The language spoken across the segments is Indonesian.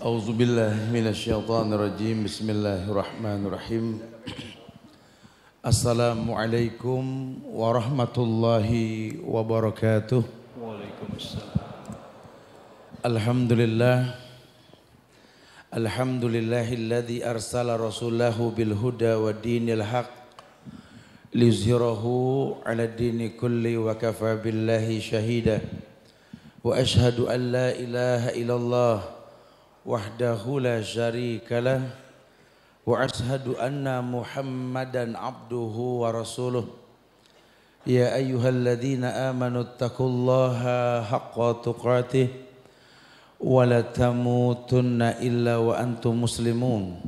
A'udzu billahi minasyaitonir rajim. Bismillahirrahmanirrahim. Assalamualaikum warahmatullahi wabarakatuh. Waalaikumsalam. Alhamdulillah. Alhamdulillahilladzi arsala rasulahu bil huda wa dinil haq liyuzhirahu 'ala dini kulli wa kafa billahi shahida. Wa ashhadu an la ilaha illallah wahdahu la syarika lah wa ashhadu anna Muhammadan abduhu wa rasuluh. Ya ayyuhalladzina amanu taqullaha haqqa tuqatih wa la tamutunna illa wa antum muslimun.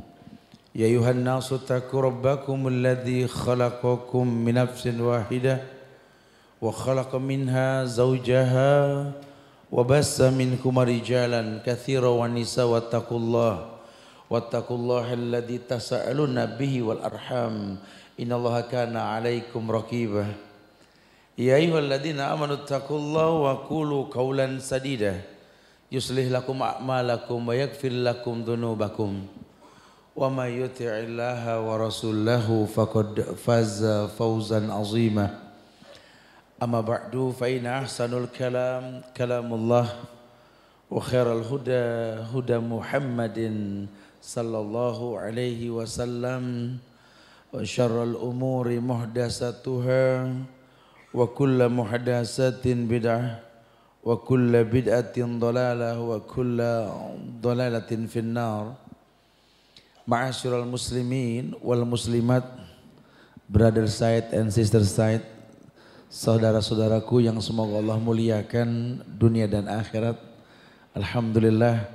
Ya ayyuhan nasu taqu rabbakumul ladzi khalaqakum min nafsin wahidah wa khalaqa minha zawjaha wa bassa minkum rijalan katsiran wa nisaa wattaqullaha alladzi tasaaluna bihi wal arham innallaha kana 'alaikum raqibah. Ya ayyuhalladzina amanu taqullaha wa qulu qawlan sadida yuslih lakum a'malakum wa yaghfir lakum dhunubakum wa may yuti'illaha wa rasulahu faqad faza fawzan 'azima. Amma ba'du fa inna ahsanul kalam kalamullah wa khairal huda huda Muhammadin sallallahu alaihi wasallam wa syarrul umuri muhdatsatuha wa kullu muhdatsatin bid'ah wa kullu bid'atin dhalalah wa kullu dhalalatin finnar. Ma'asyiral muslimin wal muslimat, brother side and sister side, saudara-saudaraku yang semoga Allah muliakan dunia dan akhirat. Alhamdulillah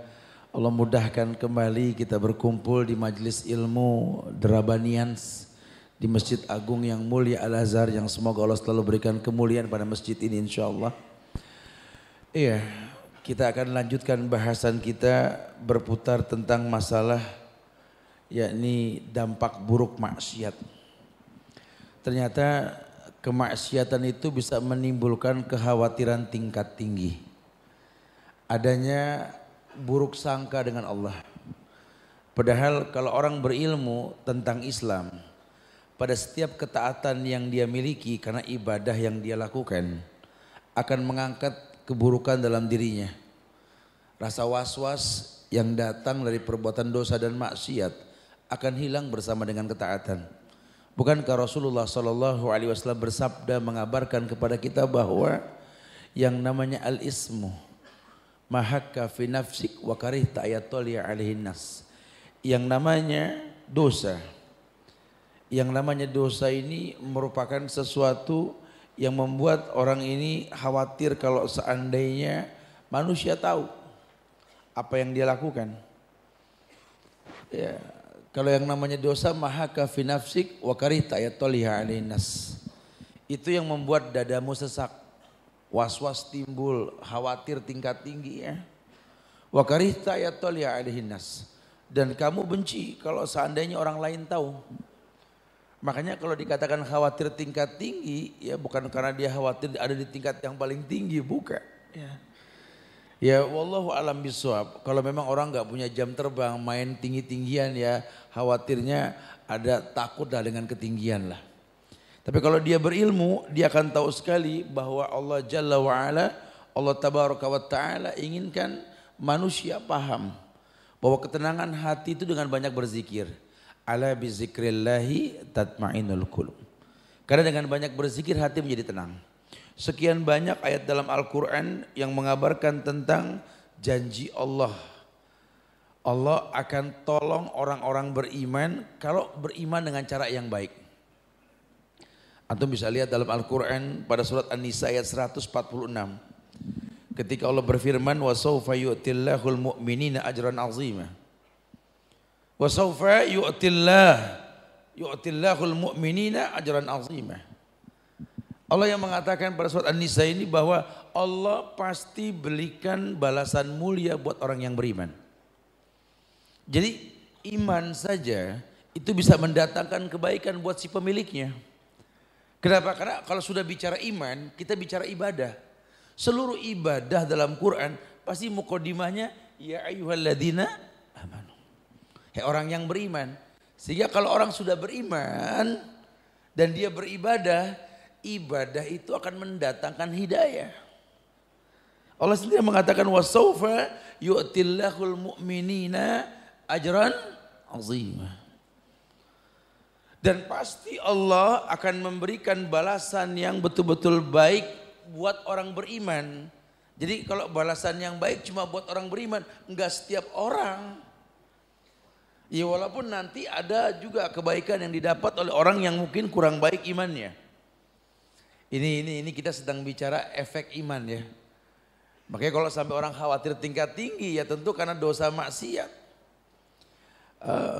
Allah mudahkan kembali kita berkumpul di majelis ilmu Drabanians di Masjid Agung yang mulia Al-Azhar, yang semoga Allah selalu berikan kemuliaan pada masjid ini insyaallah. Iya, kita akan lanjutkan bahasan kita berputar tentang masalah yakni dampak buruk maksiat. Ternyata kemaksiatan itu bisa menimbulkan kekhawatiran tingkat tinggi. Adanya buruk sangka dengan Allah. Padahal kalau orang berilmu tentang Islam, pada setiap ketaatan yang dia miliki karena ibadah yang dia lakukan akan mengangkat keburukan dalam dirinya. Rasa was-was yang datang dari perbuatan dosa dan maksiat akan hilang bersama dengan ketaatan. Bukankah Rasulullah SAW bersabda mengabarkan kepada kita bahwa yang namanya al-ismu mahakka fi nafsik wa karihta ayatolli alaihin nas. Yang namanya dosa. Yang namanya dosa ini merupakan sesuatu yang membuat orang ini khawatir kalau seandainya manusia tahu apa yang dia lakukan. Ya. Kalau yang namanya dosa mahaka fi nafsik wa karihta ayatolli alaihin nas. Itu yang membuat dadamu sesak, was-was timbul, khawatir tingkat tinggi ya. Wa karihta ayatolli alaihin nas. Dan kamu benci kalau seandainya orang lain tahu. Makanya kalau dikatakan khawatir tingkat tinggi, ya bukan karena dia khawatir ada di tingkat yang paling tinggi, bukan. Ya wallahu alam bisawab. Kalau memang orang nggak punya jam terbang, main tinggi-tinggian ya khawatirnya ada takut dah dengan ketinggian lah. Tapi kalau dia berilmu, dia akan tahu sekali bahwa Allah Jalla wa'ala, Allah Tabaraka wa Ta'ala inginkan manusia paham bahwa ketenangan hati itu dengan banyak berzikir. Ala bizikrillahi tatma'innul qulub. Karena dengan banyak berzikir hati menjadi tenang. Sekian banyak ayat dalam Al-Quran yang mengabarkan tentang janji Allah. Allah akan tolong orang-orang beriman kalau beriman dengan cara yang baik. Antum bisa lihat dalam Al-Quran pada surat An-Nisa ayat 146. Ketika Allah berfirman, وَسَوْفَ يُؤْتِلَّهُ الْمُؤْمِنِينَ أَجْرًا عَظِيمًا. وَسَوْفَ يُؤْتِلَّهُ الْمُؤْمِنِينَ أَجْرًا عَظِيمًا. Allah yang mengatakan pada surat An-Nisa ini bahwa Allah pasti berikan balasan mulia buat orang yang beriman. Jadi iman saja itu bisa mendatangkan kebaikan buat si pemiliknya. Kenapa? Karena kalau sudah bicara iman, kita bicara ibadah. Seluruh ibadah dalam Quran pasti muqaddimahnya ya ayyuhalladzina orang yang beriman. Sehingga kalau orang sudah beriman dan dia beribadah, ibadah itu akan mendatangkan hidayah. Allah sendiri mengatakan wasaufa yu'tillahul mu'minina ajran azimah. Dan pasti Allah akan memberikan balasan yang betul-betul baik buat orang beriman. Jadi kalau balasan yang baik cuma buat orang beriman, enggak setiap orang. Ya walaupun nanti ada juga kebaikan yang didapat oleh orang yang mungkin kurang baik imannya. Ini kita sedang bicara efek iman ya. Makanya kalau sampai orang khawatir tingkat tinggi ya tentu karena dosa maksiat.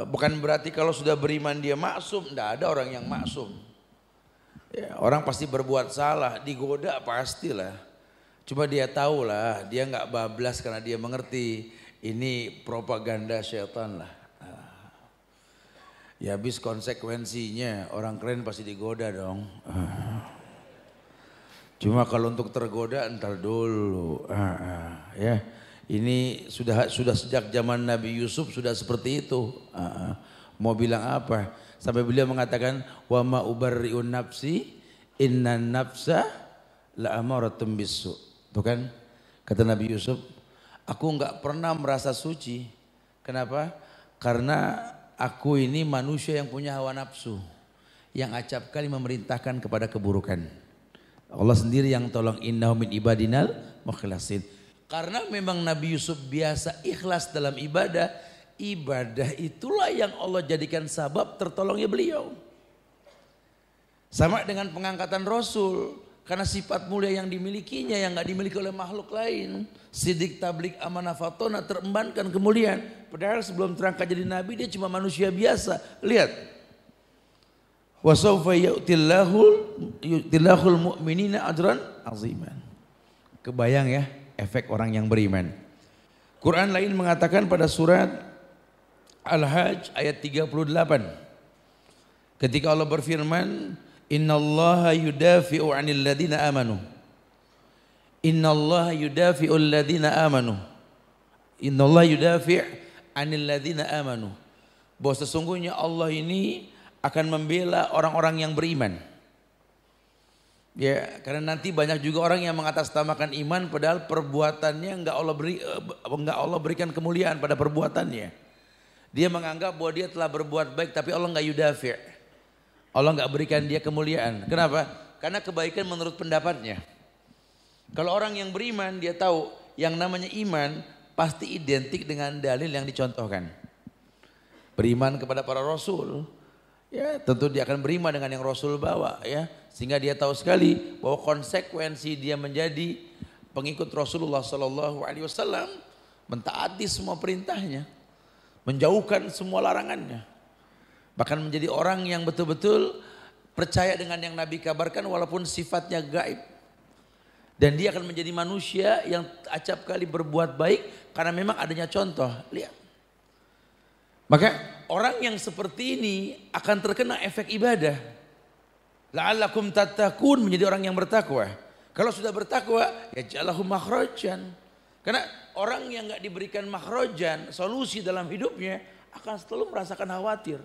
Bukan berarti kalau sudah beriman dia maksum, tidak ada orang yang maksum. Ya, orang pasti berbuat salah, digoda pastilah. Cuma dia tahulah, dia nggak bablas karena dia mengerti ini propaganda syaitan lah. Ya habis konsekuensinya orang keren pasti digoda dong. Cuma kalau untuk tergoda entar dulu. Ya. Ini sudah sejak zaman Nabi Yusuf sudah seperti itu. Mau bilang apa? Sampai beliau mengatakan wa ma ubarri'un nafsi innan nafsa la'amaratun bisu. Tuh kan kata Nabi Yusuf, aku enggak pernah merasa suci. Kenapa? Karena aku ini manusia yang punya hawa nafsu yang acap kali memerintahkan kepada keburukan. Allah sendiri yang tolong innahu min ibadinal mukhlasin. Karena memang Nabi Yusuf biasa ikhlas dalam ibadah, ibadah itulah yang Allah jadikan sabab tertolongnya beliau. Sama dengan pengangkatan Rasul, karena sifat mulia yang dimilikinya yang nggak dimiliki oleh makhluk lain. Sidik tablik amanah fatona terembankan kemuliaan. Padahal sebelum terangkat jadi Nabi dia cuma manusia biasa. Lihat. Wasawfa yu'tillahul mu'minina ajran aziman. Kebayang ya efek orang yang beriman. Quran lain mengatakan pada surat Al-Hajj ayat 38. Ketika Allah berfirman, innallaha yudafi'u 'anil ladzina amanu. Innallaha yudafi'ul ladzina amanu. Innallaha yudafi' 'anil ladzina amanu. Bahwa sesungguhnya Allah ini akan membela orang-orang yang beriman. Ya, karena nanti banyak juga orang yang mengatasnamakan iman padahal perbuatannya enggak Allah berikan kemuliaan pada perbuatannya. Dia menganggap bahwa dia telah berbuat baik tapi Allah enggak yudafi'. Allah enggak berikan dia kemuliaan. Kenapa? Karena kebaikan menurut pendapatnya. Kalau orang yang beriman dia tahu yang namanya iman pasti identik dengan dalil yang dicontohkan. Beriman kepada para rasul. Ya, tentu dia akan beriman dengan yang Rasul bawa ya, sehingga dia tahu sekali bahwa konsekuensi dia menjadi pengikut Rasulullah sallallahu alaihi wasallam mentaati semua perintahnya, menjauhkan semua larangannya. Bahkan menjadi orang yang betul-betul percaya dengan yang Nabi kabarkan walaupun sifatnya gaib. Dan dia akan menjadi manusia yang acap kali berbuat baik karena memang adanya contoh. Lihat. Maka orang yang seperti ini akan terkena efek ibadah. La'allakum tattaqun, menjadi orang yang bertakwa. Kalau sudah bertakwa, ya ja'alahum makhrajan. Karena orang yang enggak diberikan makhrajan, solusi dalam hidupnya akan selalu merasakan khawatir.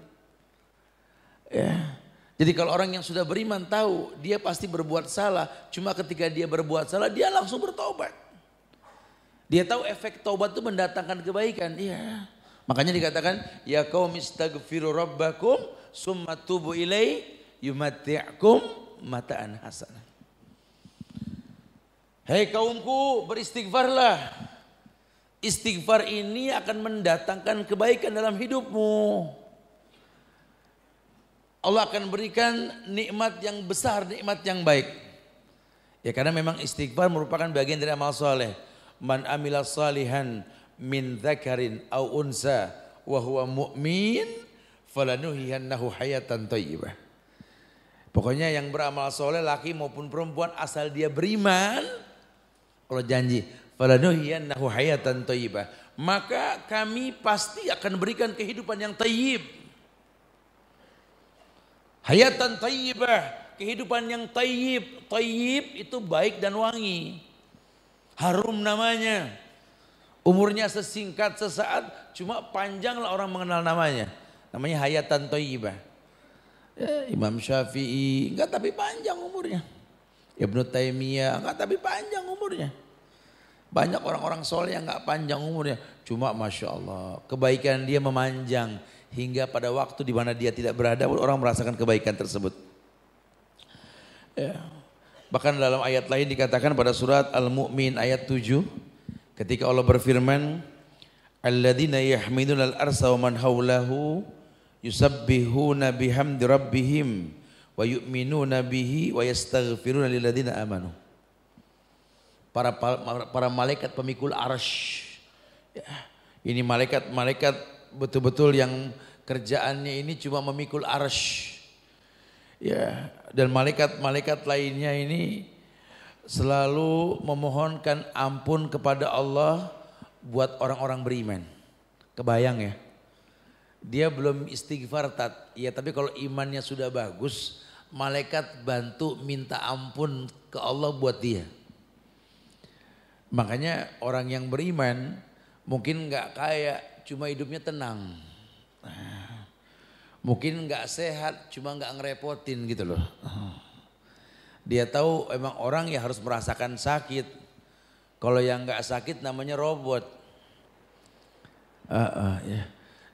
Ya. Jadi kalau orang yang sudah beriman tahu dia pasti berbuat salah, cuma ketika dia berbuat salah dia langsung bertobat. Dia tahu efek taubat itu mendatangkan kebaikan. Iya. Makanya dikatakan ya qaum istaghfiru rabbakum summa tubu ilai yumatti'kum mata'an hasanah. Hei kaumku beristighfarlah. Istighfar ini akan mendatangkan kebaikan dalam hidupmu. Allah akan berikan nikmat yang besar, nikmat yang baik. Ya karena memang istighfar merupakan bagian dari amal soleh. Man amila salihan min dzakarin au unsa wa huwa mu'min falanuhiyannahu hayatan thayyibah. Pokoknya yang beramal soleh laki maupun perempuan asal dia beriman, Allah janji falanuhiyannahu hayatan thayyibah, maka kami pasti akan berikan kehidupan yang thayyib. Hayatan thayyibah, kehidupan yang thayyib. Thayyib itu baik dan wangi, harum namanya. Umurnya sesingkat sesaat, cuma panjanglah orang mengenal namanya. Namanya hayatan thayyibah. Ya, Imam Syafi'i, enggak tapi panjang umurnya. Ibnu Taimiyah, enggak tapi panjang umurnya. Banyak orang-orang soleh yang enggak panjang umurnya. Cuma Masya Allah, kebaikan dia memanjang. Hingga pada waktu di mana dia tidak berada, orang merasakan kebaikan tersebut. Ya. Bahkan dalam ayat lain dikatakan pada surat Al-Mu'min ayat 7. Ketika Allah berfirman, alladzina yahmilunal arsa wa man hawlahu yusabbihuna bihamdi rabbihim wa yu'minuna bihi wa yastaghfiruna lilladzina amanu. Para malaikat pemikul arsy. Ya, ini malaikat-malaikat betul-betul yang kerjaannya ini cuma memikul arsy. Ya, dan malaikat-malaikat lainnya ini selalu memohonkan ampun kepada Allah buat orang-orang beriman. Kebayang ya? Dia belum istighfar ya, tapi kalau imannya sudah bagus, malaikat bantu minta ampun ke Allah buat dia. Makanya orang yang beriman mungkin nggak kaya, cuma hidupnya tenang. Mungkin nggak sehat, cuma nggak ngerepotin gitu loh. Dia tahu emang orang yang harus merasakan sakit. Kalau yang nggak sakit namanya robot. Ya.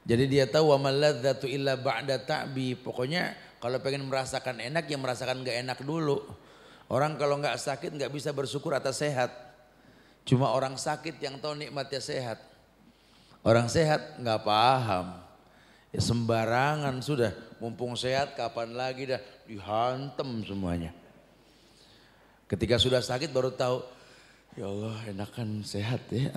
Jadi dia tahu wa maladzatu illa ba'da ta'bi. Pokoknya kalau pengen merasakan enak ya merasakan nggak enak dulu. Orang kalau nggak sakit nggak bisa bersyukur atas sehat. Cuma orang sakit yang tahu nikmatnya sehat. Orang sehat nggak paham. Ya sembarangan sudah. Mumpung sehat kapan lagi dah dihantam semuanya. Ketika sudah sakit baru tahu, ya Allah enakan sehat ya.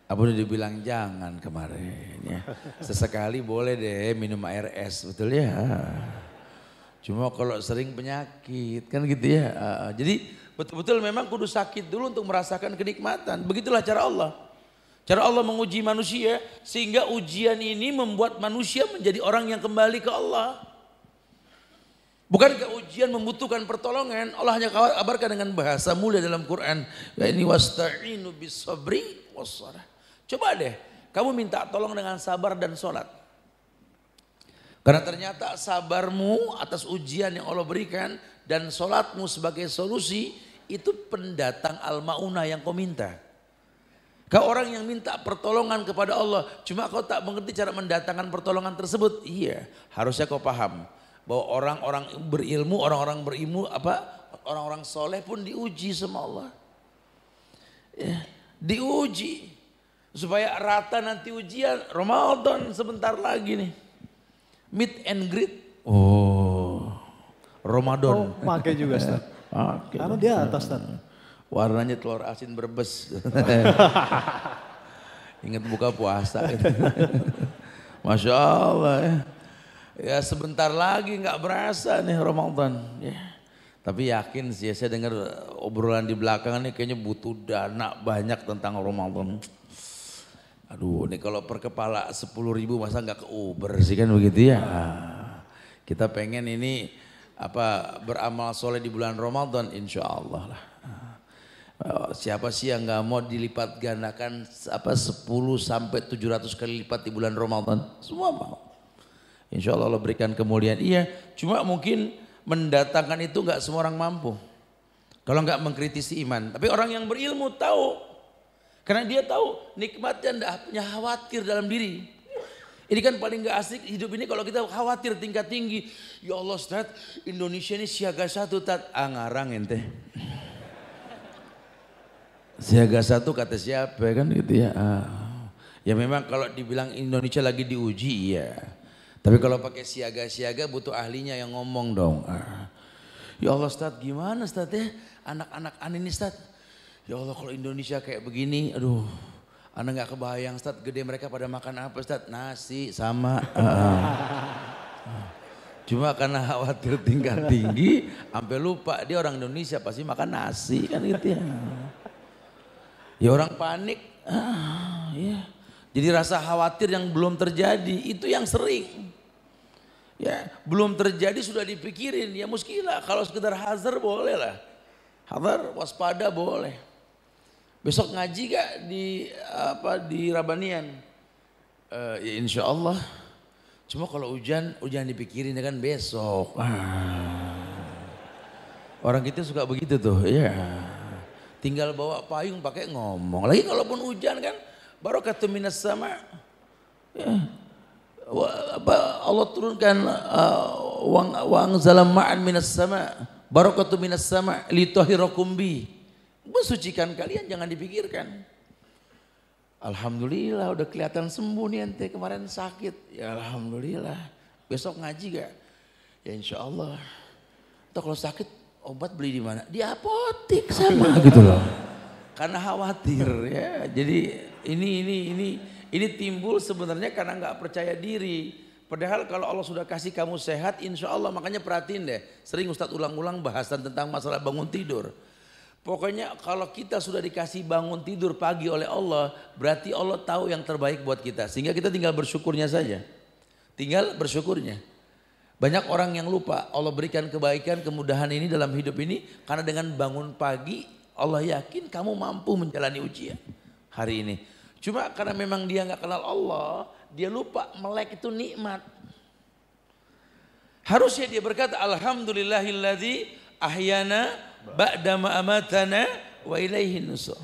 Apa udah dibilang jangan kemarin ya. Sesekali boleh deh minum air es, betul ya. Cuma kalau sering penyakit kan gitu ya. Jadi betul-betul memang kudu sakit dulu untuk merasakan kenikmatan. Begitulah cara Allah. Cara Allah menguji manusia sehingga ujian ini membuat manusia menjadi orang yang kembali ke Allah. Bukankah ujian membutuhkan pertolongan? Allah hanya kabarkan dengan bahasa mulia dalam Quran. Ya ini wasta'inu bis sabri wassalah. Coba deh, kamu minta tolong dengan sabar dan sholat. Karena ternyata sabarmu atas ujian yang Allah berikan dan sholatmu sebagai solusi itu pendatang al-ma'unah yang kau minta. Kau orang yang minta pertolongan kepada Allah, cuma kau tak mengerti cara mendatangkan pertolongan tersebut. Iya, harusnya kau paham bahwa orang-orang berilmu, orang-orang soleh pun diuji sama Allah. Ya, diuji supaya rata nanti ujian. Ramadan sebentar lagi nih, meet and greet. Oh, Ramadan. Oh, pakai juga Ustaz. Karena dia atas Ustaz. Warnanya telur asin Brebes. Ingat buka puasa. Masya Allah ya. Ya sebentar lagi nggak berasa nih Ramadan. Ya. Tapi yakin sih saya dengar obrolan di belakang nih kayaknya butuh dana banyak tentang Ramadan. Aduh nih kalau per kepala 10.000 masa nggak ke Uber sih kan begitu ya. Kita pengen ini beramal soleh di bulan Ramadan insya Allah lah. Siapa sih yang nggak mau dilipat gandakan 10 sampai 700 kali lipat di bulan Ramadan? Semua mau. Insya Allah Allah berikan kemuliaan. Iya, cuma mungkin mendatangkan itu nggak semua orang mampu. Kalau nggak mengkritisi iman. Tapi orang yang berilmu tahu. Karena dia tahu nikmatnya nggak punya khawatir dalam diri. Ini kan paling nggak asik hidup ini kalau kita khawatir tingkat tinggi. Ya Allah Ustaz, Indonesia ini siaga satu tat. Ngarang ente. Siaga satu kata siapa kan gitu ya. Ya memang kalau dibilang Indonesia lagi diuji ya. Tapi kalau pakai siaga-siaga butuh ahlinya yang ngomong dong. Ya Allah Ustaz gimana Ustaz ya anak-anak ini Ustaz. Ya Allah kalau Indonesia kayak begini aduh. Anda gak kebayang Ustaz gede mereka pada makan apa Ustaz. Nasi sama. Cuma karena khawatir tingkat tinggi. Sampai lupa dia orang Indonesia pasti makan nasi kan gitu ya. Ya orang panik. Ya. Jadi rasa khawatir yang belum terjadi itu yang sering. Ya, belum terjadi sudah dipikirin, ya muskilah. Kalau sekedar hazar boleh lah. Hazar, waspada boleh. Besok ngaji gak di Rabanian? Ya insya Allah. Cuma kalau hujan dipikirin kan besok. Orang kita suka begitu tuh, ya. Tinggal bawa payung pakai ngomong. Lagi kalaupun hujan kan, barakatuh minas sama. Ya. Allah turunkan wang zalam ma'an minas sama. Barakatuh minas sama litahhirakum bi. Mensucikan kalian, jangan dipikirkan. Alhamdulillah udah kelihatan sembuh nih ente, kemarin sakit. Ya alhamdulillah. Besok ngaji gak? Ya insya Allah. Atau kalau sakit obat beli di mana? Di apotek sama gitu loh. Karena khawatir ya. Jadi ini timbul sebenarnya karena nggak percaya diri. Padahal kalau Allah sudah kasih kamu sehat, insya Allah, makanya perhatiin deh. Sering Ustadz ulang-ulang bahasan tentang masalah bangun tidur. Pokoknya kalau kita sudah dikasih bangun tidur pagi oleh Allah, berarti Allah tahu yang terbaik buat kita. Sehingga kita tinggal bersyukurnya saja. Tinggal bersyukurnya. Banyak orang yang lupa Allah berikan kebaikan, kemudahan ini dalam hidup ini. Karena dengan bangun pagi, Allah yakin kamu mampu menjalani ujian hari ini. Cuma karena memang dia gak kenal Allah, dia lupa melek itu nikmat. Harusnya dia berkata, alhamdulillahilladzi ahyana ba'dama amatana wa ilaihin nusur.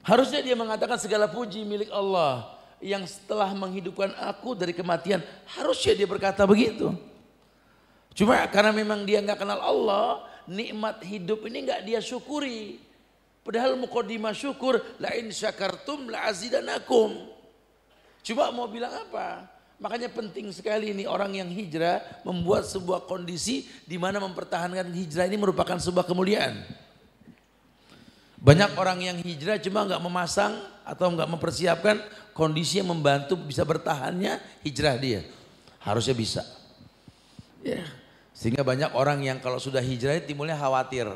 Harusnya dia mengatakan segala puji milik Allah yang setelah menghidupkan aku dari kematian. Harusnya dia berkata begitu. Cuma karena memang dia nggak kenal Allah, nikmat hidup ini nggak dia syukuri. Padahal muqaddimah syukur, la in syakartum la azidanakum. Cuma mau bilang apa? Makanya penting sekali ini orang yang hijrah membuat sebuah kondisi di mana mempertahankan hijrah ini merupakan sebuah kemuliaan. Banyak orang yang hijrah cuma nggak memasang atau nggak mempersiapkan kondisi yang membantu bisa bertahannya hijrah dia. Harusnya bisa. Ya. Sehingga banyak orang yang kalau sudah hijrah timbulnya khawatir.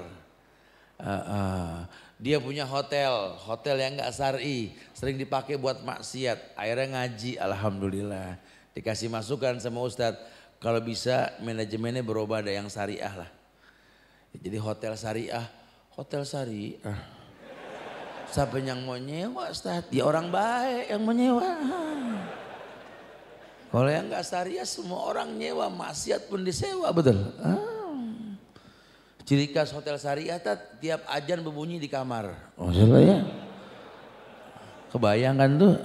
Dia punya hotel yang nggak syar'i, sering dipakai buat maksiat. Akhirnya ngaji, alhamdulillah. Dikasih masukan sama Ustadz, kalau bisa manajemennya berubah ada yang syariah lah. Jadi hotel syariah. Siapa yang mau nyewa Ustadz? Ya orang baik yang mau nyewa. Kalau yang nggak syariah semua orang nyewa, maksiat pun disewa, betul. Ciri khas hotel syariah tiap ajan berbunyi di kamar. Oh ya. Kebayangkan tuh.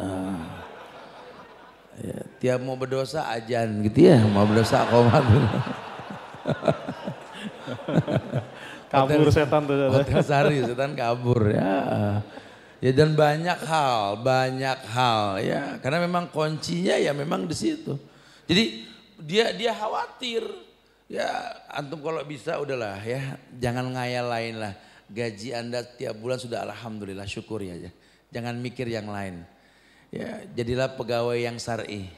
Ya, tiap mau berdosa ajan gitu ya, mau berdosa komat. Kabur setan tuh. Hotel syariah setan kabur ya. Ya dan banyak hal ya. Karena memang kuncinya ya memang di situ. Jadi dia khawatir. Ya antum kalau bisa udahlah ya, jangan ngayal lain lah. Gaji Anda tiap bulan sudah alhamdulillah, syukuri aja. Jangan mikir yang lain. Ya jadilah pegawai yang syar'i.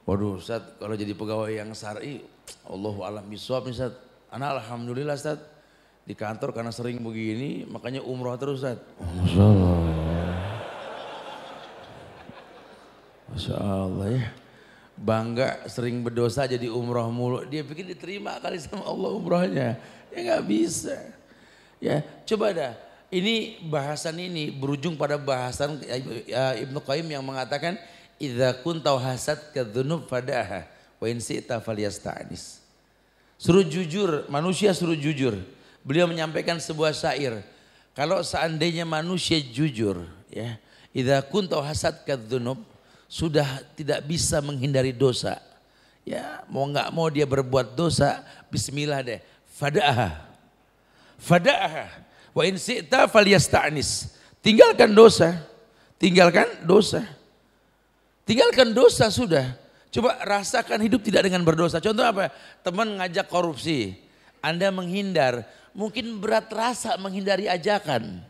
Waduh Ustaz, kalau jadi pegawai yang syar'i, Allahu a'lam bishawab nih Ustaz. Anak alhamdulillah Ustaz, di kantor karena sering begini makanya umroh terus Ustaz. Masya Allah. Masya Allah ya. Bangga sering berdosa jadi umroh mulu. Dia pikir diterima kali sama Allah umrohnya. Ya gak bisa. Ya coba dah. Ini bahasan ini berujung pada bahasan Ibnu Qayyim yang mengatakan idza kunta hasadka dzunub fadaha wa in syi'ta falyasta'nis. Suruh jujur, manusia suruh jujur. Beliau menyampaikan sebuah syair. Kalau seandainya manusia jujur, ya, idza kunta hasadka dzunub, sudah tidak bisa menghindari dosa. Ya, mau nggak mau dia berbuat dosa, bismillah deh. Fada'aha. Wa in syi'ta falyasta'nis. Tinggalkan dosa. Tinggalkan dosa sudah. Coba rasakan hidup tidak dengan berdosa. Contoh apa? Teman ngajak korupsi. Anda menghindar. Mungkin berat rasa menghindari ajakan.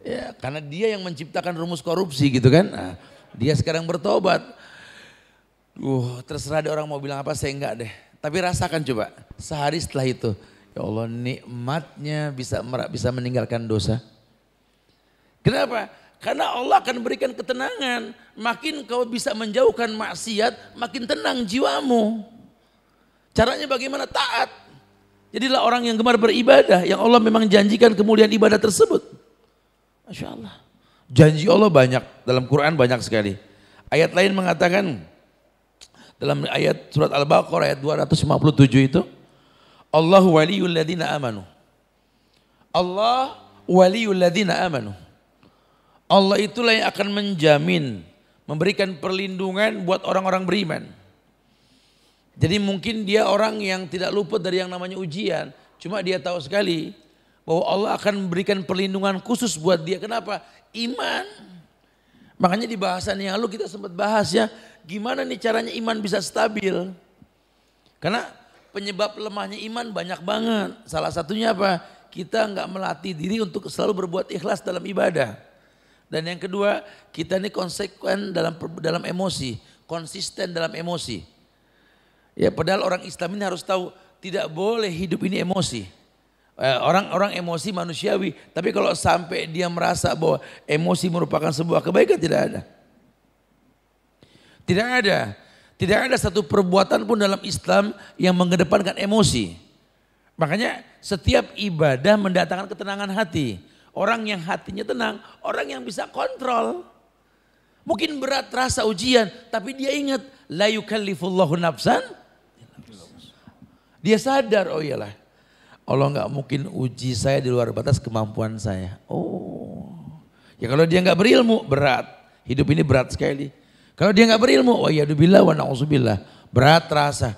Ya, karena dia yang menciptakan rumus korupsi gitu kan. Nah, dia sekarang bertobat. Terserah ada orang mau bilang apa, saya enggak deh. Tapi rasakan coba. Sehari setelah itu. Ya Allah, nikmatnya bisa meninggalkan dosa. Kenapa? Karena Allah akan berikan ketenangan. Makin kau bisa menjauhkan maksiat, makin tenang jiwamu. Caranya bagaimana? Taat. Jadilah orang yang gemar beribadah. Yang Allah memang janjikan kemuliaan ibadah tersebut. Masya Allah. Janji Allah banyak, dalam Quran banyak sekali. Ayat lain mengatakan, dalam ayat surat Al-Baqarah ayat 257 itu, Allahu waliyul ladzina amanu. Allah waliyul ladzina amanu. Allah itulah yang akan menjamin, memberikan perlindungan buat orang-orang beriman. Jadi mungkin dia orang yang tidak luput dari yang namanya ujian. Cuma dia tahu sekali bahwa Allah akan memberikan perlindungan khusus buat dia. Kenapa? Iman. Makanya di bahasan yang lalu kita sempat bahas ya, gimana nih caranya iman bisa stabil. Karena penyebab lemahnya iman banyak banget. Salah satunya apa? Kita nggak melatih diri untuk selalu berbuat ikhlas dalam ibadah. Dan yang kedua, kita ini konsekuen dalam emosi, konsisten dalam emosi. Ya, padahal orang Islam ini harus tahu tidak boleh hidup ini emosi. Orang emosi manusiawi, tapi kalau sampai dia merasa bahwa emosi merupakan sebuah kebaikan, tidak ada. Tidak ada satu perbuatan pun dalam Islam yang mengedepankan emosi. Makanya setiap ibadah mendatangkan ketenangan hati. Orang yang hatinya tenang, orang yang bisa kontrol. Mungkin berat rasa ujian, tapi dia ingat la yukallifullahu nafsan. Dia sadar, oh iyalah, Allah nggak mungkin uji saya di luar batas kemampuan saya. Oh, ya kalau dia nggak berilmu berat, hidup ini berat sekali. Kalau dia nggak berilmu, wa yadubillah wa na'udzubillah, berat terasa.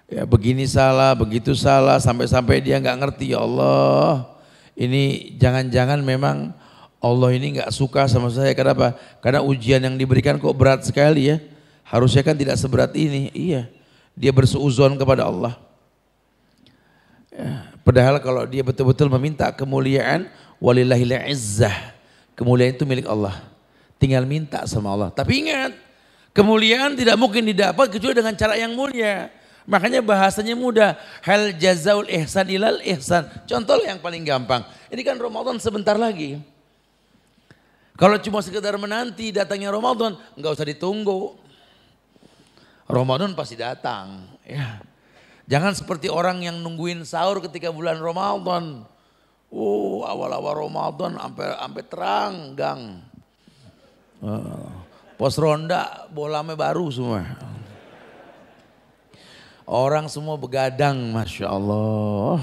Ya begini salah, begitu salah, sampai-sampai dia nggak ngerti, ya Allah, ini jangan-jangan memang Allah ini nggak suka sama saya. Kenapa? Karena ujian yang diberikan kok berat sekali ya. Harusnya kan tidak seberat ini. Iya, dia bersuuzon kepada Allah. Ya, padahal kalau dia betul-betul meminta kemuliaan, walillahil izzah, kemuliaan itu milik Allah, tinggal minta sama Allah. Tapi ingat, kemuliaan tidak mungkin didapat kecuali dengan cara yang mulia. Makanya bahasanya mudah, hal jazaul ihsan ilal ihsan. Contoh yang paling gampang, ini kan Ramadan sebentar lagi. Kalau cuma sekedar menanti datangnya Ramadan, nggak usah ditunggu, Ramadan pasti datang ya. Jangan seperti orang yang nungguin sahur ketika bulan Ramadan. Awal-awal Ramadan sampai terang gang. Pos ronda bolame baru semua. Orang semua begadang, Masya Allah.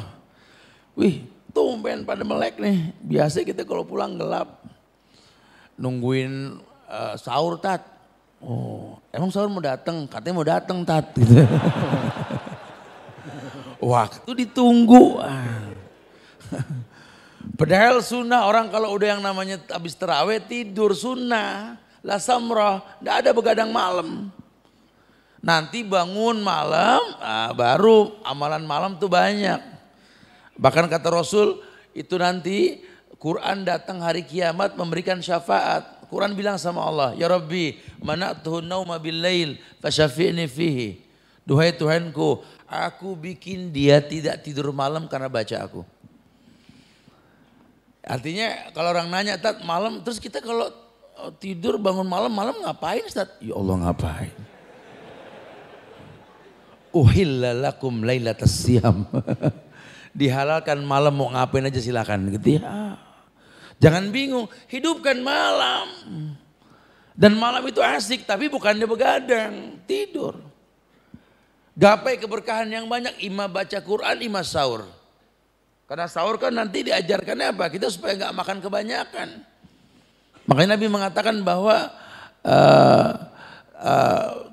Wih, tumben pada melek nih. Biasa kita kalau pulang gelap. Nungguin sahur tat. Oh, emang sahur mau datang? Katanya mau datang tat. Gitu. Waktu ditunggu. Padahal sunnah orang kalau udah yang namanya habis terawih tidur sunnah. La samrah, tidak ada begadang malam. Nanti bangun malam, baru amalan malam tuh banyak. Bahkan kata Rasul itu nanti Quran datang hari kiamat memberikan syafaat. Quran bilang sama Allah, ya Rabbi mana'tuhu nauma bil lail fasyafi'ni fihi. Duhai Tuhanku, aku bikin dia tidak tidur malam karena baca aku. Artinya kalau orang nanya, Tat malam, terus kita kalau tidur bangun malam ngapain Ustaz? Ya Allah ngapain? Uhilla lakum lailatas siyam. Dihalalkan malam mau ngapain aja silakan gitu ya. Jangan bingung, hidupkan malam. Dan malam itu asik tapi bukannya begadang, tidur. Gapai keberkahan yang banyak, imam baca Quran, imam sahur. Karena sahur kan nanti diajarkannya apa? Kita supaya nggak makan kebanyakan. Makanya Nabi mengatakan bahwa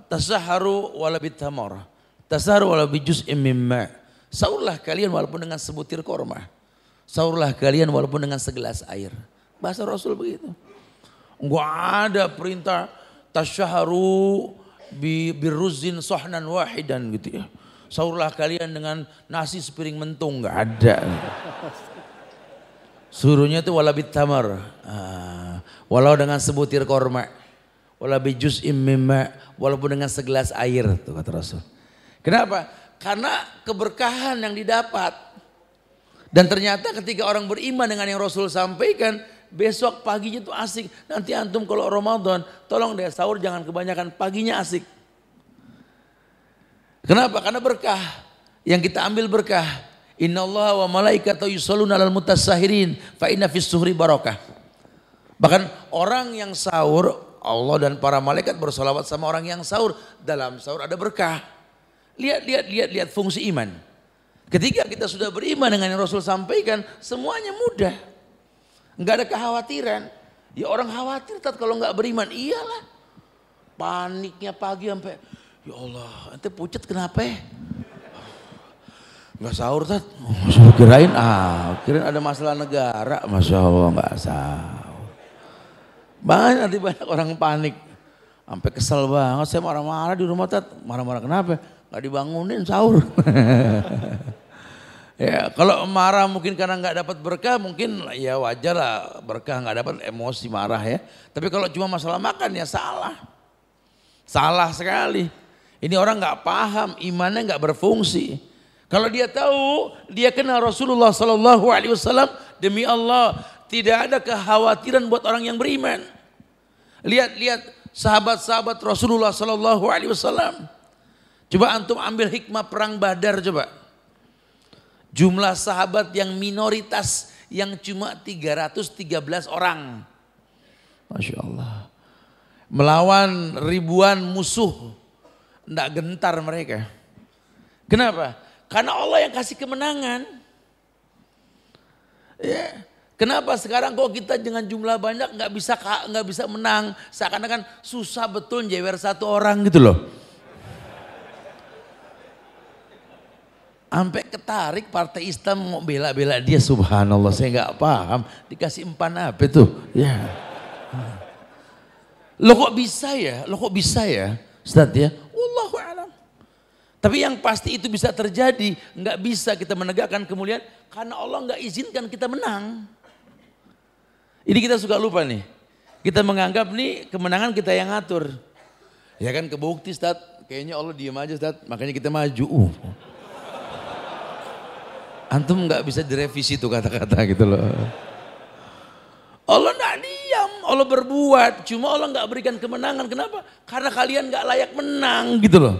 tasaharu wala bitamar, tasaharu wala bijuz'im mimma. Sahurlah kalian walaupun dengan sebutir korma. Sahurlah kalian walaupun dengan segelas air. Bahasa Rasul begitu. Enggak ada perintah tasaharu birruzin sohnan wahidan gitu ya. Sahurlah kalian dengan nasi sepiring mentung, nggak ada. Suruhnya itu wala bitamar, walau dengan sebutir korma, wala bijuz'im mimma, walaupun dengan segelas air, tuh kata Rasul. Kenapa? Karena keberkahan yang didapat. Dan ternyata ketika orang beriman dengan yang Rasul sampaikan, besok paginya itu asik. Nanti antum kalau Ramadan, tolong deh sahur jangan kebanyakan, paginya asik. Kenapa? Karena berkah. Yang kita ambil berkah. Innallaha wa malaikatahu yusholluna 'alal mutasahhirin fa inna fis suhri barakah. Bahkan orang yang sahur, Allah dan para malaikat bersolawat sama orang yang sahur. Dalam sahur ada berkah. Lihat fungsi iman. Ketika kita sudah beriman dengan yang Rasul sampaikan, semuanya mudah. Enggak ada kekhawatiran. Ya orang khawatir kalau enggak beriman, iyalah. Paniknya pagi sampai, ya Allah, ente pucet kenapa ya? Enggak sahur Tat. Kirain ada masalah negara. Masya Allah enggak sahur. Banyak orang panik. Sampai kesel banget, saya marah-marah di rumah Tat. Marah-marah kenapa? Enggak dibangunin sahur. Ya, kalau marah mungkin karena nggak dapat berkah, mungkin ya wajar lah berkah nggak dapat, emosi marah ya. Tapi kalau cuma masalah makan ya salah sekali. Ini orang nggak paham, imannya nggak berfungsi. Kalau dia tahu, dia kenal Rasulullah Sallallahu Alaihi Wasallam, demi Allah tidak ada kekhawatiran buat orang yang beriman. Lihat sahabat-sahabat Rasulullah Sallallahu Alaihi Wasallam. Coba antum ambil hikmah perang Badar coba. Jumlah sahabat yang minoritas yang cuma 313 orang. Masya Allah. Melawan ribuan musuh. Tidak gentar mereka. Kenapa? Karena Allah yang kasih kemenangan. Ya. Kenapa sekarang kok kita dengan jumlah banyak nggak bisa menang? Seakan-akan susah betul jewer satu orang gitu loh. Sampai ketarik partai Islam mau bela-bela dia, subhanallah saya nggak paham. Dikasih empan apa itu? Ya. Lo kok bisa ya? Ustaz ya? Wallahu a'lam. Tapi yang pasti itu bisa terjadi. Nggak bisa kita menegakkan kemuliaan karena Allah nggak izinkan kita menang. Ini kita suka lupa nih. Kita menganggap nih kemenangan kita yang ngatur. Ya kan kebukti Ustaz. Kayaknya Allah diem aja Ustaz. Makanya kita maju. Antum nggak bisa direvisi tuh kata-kata gitu loh. Allah nggak diam, Allah berbuat. Cuma Allah nggak berikan kemenangan. Kenapa? Karena kalian nggak layak menang gitu loh.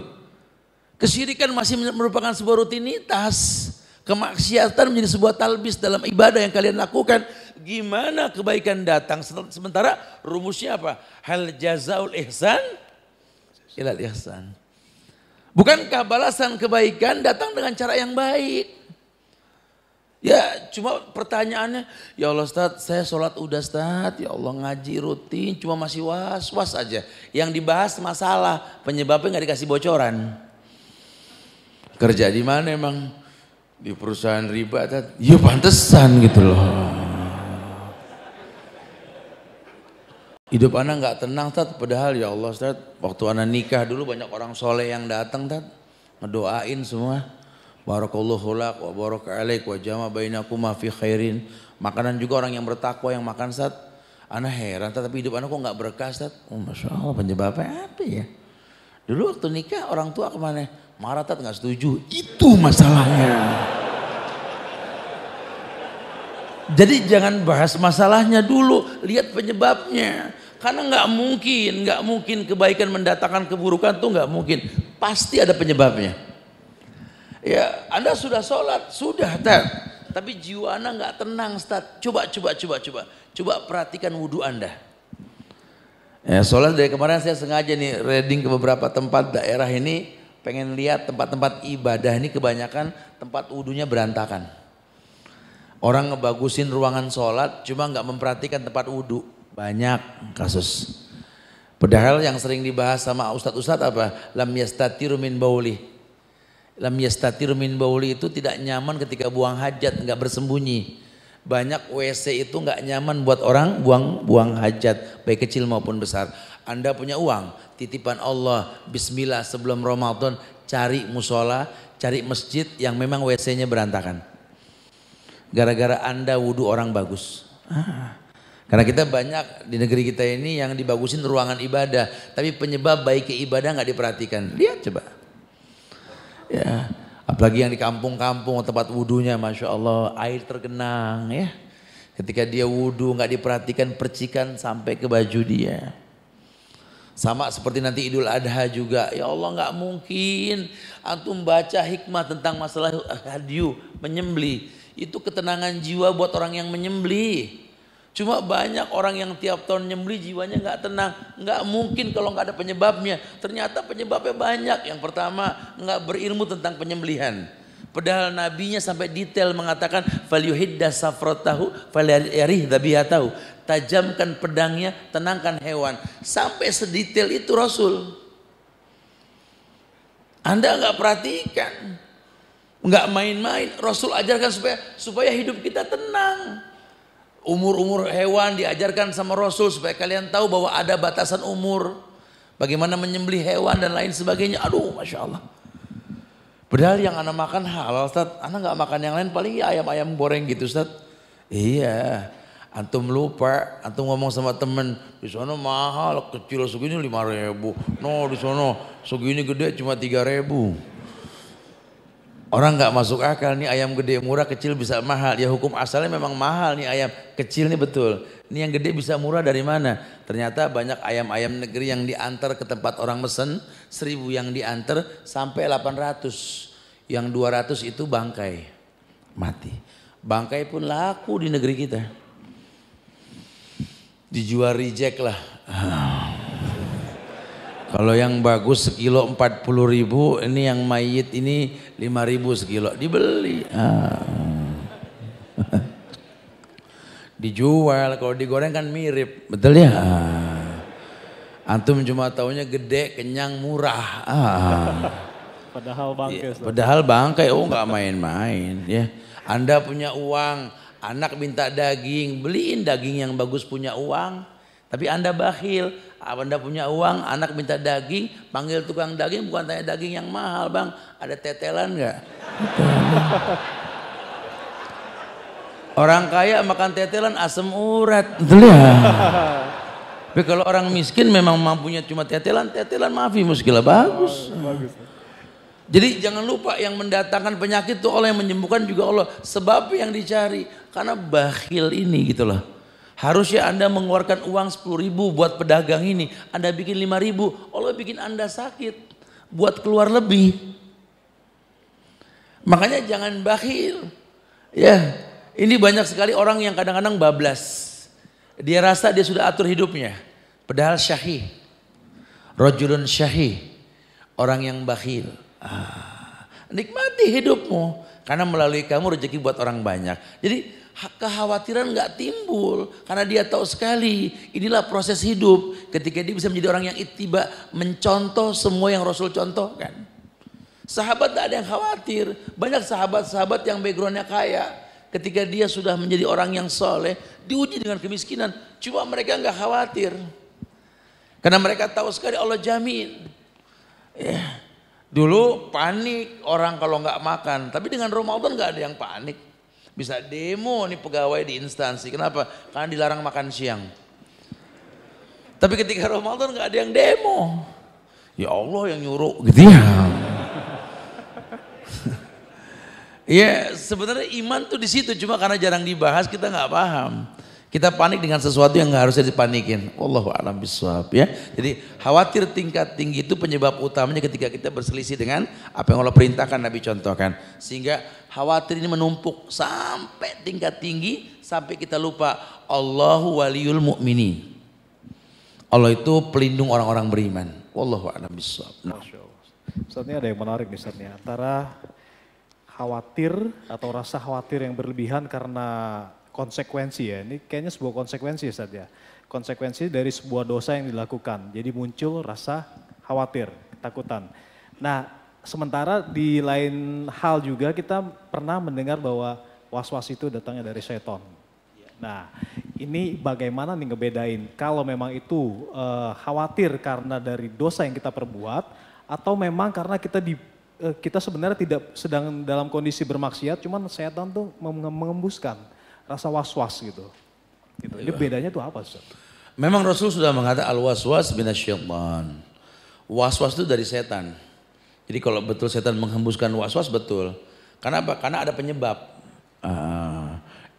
Kesyirikan masih merupakan sebuah rutinitas. Kemaksiatan menjadi sebuah talbis dalam ibadah yang kalian lakukan. Gimana kebaikan datang? Sementara rumusnya apa? Hal jazaul ihsan ilal ihsan. Bukankah balasan kebaikan datang dengan cara yang baik? Ya cuma pertanyaannya, ya Allah Ustaz saya sholat udah Ustaz, ya Allah ngaji rutin cuma masih was-was aja. Yang dibahas masalah, penyebabnya gak dikasih bocoran. Kerja di mana emang? Di perusahaan riba Ustaz. Ya pantesan gitu loh. Hidup anak gak tenang Ustaz, padahal ya Allah Ustaz waktu anak nikah dulu banyak orang soleh yang datang Ustaz. Ngedoain semua. Barakallahu lak wa baraka alaik wa jama bainakuma fi khairin. Makanan juga orang yang bertakwa yang makan Ustaz. Ana heran tapi hidup anak kok enggak berkah Ustaz. Oh Masya Allah penyebabnya apa ya? Dulu waktu nikah orang tua kemana? Marah Ustaz enggak setuju. Itu masalahnya. Jadi jangan bahas masalahnya dulu, lihat penyebabnya. Karena enggak mungkin kebaikan mendatangkan keburukan tuh enggak mungkin. Pasti ada penyebabnya. Ya, Anda sudah sholat, sudah Tad. Tapi jiwa Anda nggak tenang, Ustaz. Coba perhatikan wudhu Anda. Ya, sholat dari kemarin saya sengaja nih reading ke beberapa tempat daerah ini, pengen lihat tempat-tempat ibadah ini kebanyakan tempat wudhunya berantakan. Orang ngebagusin ruangan sholat, cuma nggak memperhatikan tempat wudhu. Banyak kasus. Padahal yang sering dibahas sama ustadz-ustadz apa? Lam yastatiru min bauli. Lam yastatir min bauli itu tidak nyaman ketika buang hajat, enggak bersembunyi. Banyak WC itu enggak nyaman buat orang buang hajat, baik kecil maupun besar. Anda punya uang, titipan Allah, bismillah sebelum Ramadan, cari musola, cari masjid yang memang WC-nya berantakan. Gara-gara Anda wudhu orang bagus. Karena kita banyak di negeri kita ini yang dibagusin ruangan ibadah, tapi penyebab baik ke ibadah enggak diperhatikan. Lihat coba. Ya, apalagi yang di kampung-kampung tempat wudhunya Masya Allah air tergenang ya. Ketika dia wudhu nggak diperhatikan percikan sampai ke baju dia. Sama seperti nanti Idul Adha juga. Ya Allah nggak mungkin antum baca hikmah tentang masalah hadyu menyembelih. Itu ketenangan jiwa buat orang yang menyembelih. Cuma banyak orang yang tiap tahun nyembeli jiwanya nggak tenang. Nggak mungkin kalau nggak ada penyebabnya. Ternyata penyebabnya banyak. Yang pertama, nggak berilmu tentang penyembelihan. Padahal nabinya sampai detail mengatakan falyuhidda safratahu falyarih dzabihatahu. Tajamkan pedangnya, tenangkan hewan. Sampai sedetail itu Rasul. Anda nggak perhatikan. Nggak main-main. Rasul ajarkan supaya hidup kita tenang. Umur-umur hewan diajarkan sama Rasul supaya kalian tahu bahwa ada batasan umur. Bagaimana menyembelih hewan dan lain sebagainya. Aduh, Masya Allah. Padahal yang anak makan halal, Ustaz. Anak nggak makan yang lain, paling ya ayam-ayam goreng gitu, Ustaz. Iya, antum lupa, antum ngomong sama temen, di sana mahal, kecil segini 5.000. No, di sana segini gede cuma 3.000. Orang nggak masuk akal nih, ayam gede murah, kecil bisa mahal. Ya hukum asalnya memang mahal nih ayam kecil nih, betul. Ini yang gede bisa murah dari mana? Ternyata banyak ayam-ayam negeri yang diantar ke tempat orang mesen, 1.000 yang diantar sampai 800. Yang 200 itu bangkai, mati. Bangkai pun laku di negeri kita. Dijual reject lah. Kalau yang bagus sekilo 40.000, ini yang mayit ini 5.000 sekilo, dibeli. Dijual, kalau digoreng kan mirip, betul ya? Antum cuma taunya gede, kenyang, murah. Padahal bangkai. Ya, padahal bangkai, oh nggak main-main ya. Anda punya uang, anak minta daging, beliin daging yang bagus, punya uang. Tapi Anda bakhil, Anda punya uang, anak minta daging, panggil tukang daging, bukan tanya daging yang mahal, Bang, ada tetelan nggak? Orang kaya makan tetelan asam urat, betul ya? Tapi kalau orang miskin memang mampunya cuma tetelan, maafi muskilah bagus. Bagus. Jadi jangan lupa yang mendatangkan penyakit itu Allah, yang menyembuhkan juga Allah. Sebab yang dicari, karena bakhil ini gitu loh. Harusnya Anda mengeluarkan uang 10.000 buat pedagang ini. Anda bikin 5.000, Allah bikin Anda sakit buat keluar lebih. Makanya jangan bakhil. Ya, ini banyak sekali orang yang kadang-kadang bablas. Dia rasa dia sudah atur hidupnya. Padahal syahih. Rajulun syahih. Orang yang bakhil. Nikmati hidupmu. Karena melalui kamu rezeki buat orang banyak. Jadi kekhawatiran nggak timbul. Karena dia tahu sekali. Inilah proses hidup. Ketika dia bisa menjadi orang yang ittiba. Mencontoh semua yang Rasul contohkan. Sahabat tak ada yang khawatir. Banyak sahabat-sahabat yang backgroundnya kaya. Ketika dia sudah menjadi orang yang soleh. Diuji dengan kemiskinan. Cuma mereka nggak khawatir. Karena mereka tahu sekali Allah jamin. Ya. Dulu panik orang kalau nggak makan, tapi dengan Ramadan nggak ada yang panik. Bisa demo nih pegawai di instansi, kenapa? Karena dilarang makan siang. Tapi ketika Ramadan nggak ada yang demo, ya Allah yang nyuruh gitu ya. Ya sebenarnya iman tuh di situ, cuma karena jarang dibahas kita nggak paham. Kita panik dengan sesuatu yang nggak harusnya dipanikin. Wallahu a'lam bishawab ya. Jadi khawatir tingkat tinggi itu penyebab utamanya ketika kita berselisih dengan apa yang Allah perintahkan, Nabi contohkan. Sehingga khawatir ini menumpuk sampai tingkat tinggi sampai kita lupa Allahu waliyul mu'minin. Allah itu pelindung orang-orang beriman. Wallahu a'lam bishawab. Ustaz, ini ada yang menarik nih Ustaz, antara khawatir atau rasa khawatir yang berlebihan karena konsekuensi ya, ini kayaknya sebuah konsekuensi ya Ustaz ya. Konsekuensi dari sebuah dosa yang dilakukan. Jadi muncul rasa khawatir, ketakutan. Nah sementara di lain hal juga kita pernah mendengar bahwa was-was itu datangnya dari syaitan. Nah ini bagaimana nih ngebedain kalau memang itu khawatir karena dari dosa yang kita perbuat. Atau memang karena kita sebenarnya tidak sedang dalam kondisi bermaksiat, cuman syaitan tuh mengembuskan rasa was-was gitu. Ini bedanya tuh apa Ustaz? Memang Rasul sudah mengatakan al-waswas minasyaitan. Was-was itu dari setan. Jadi kalau betul setan menghembuskan was-was betul. Karena apa? Karena ada penyebab.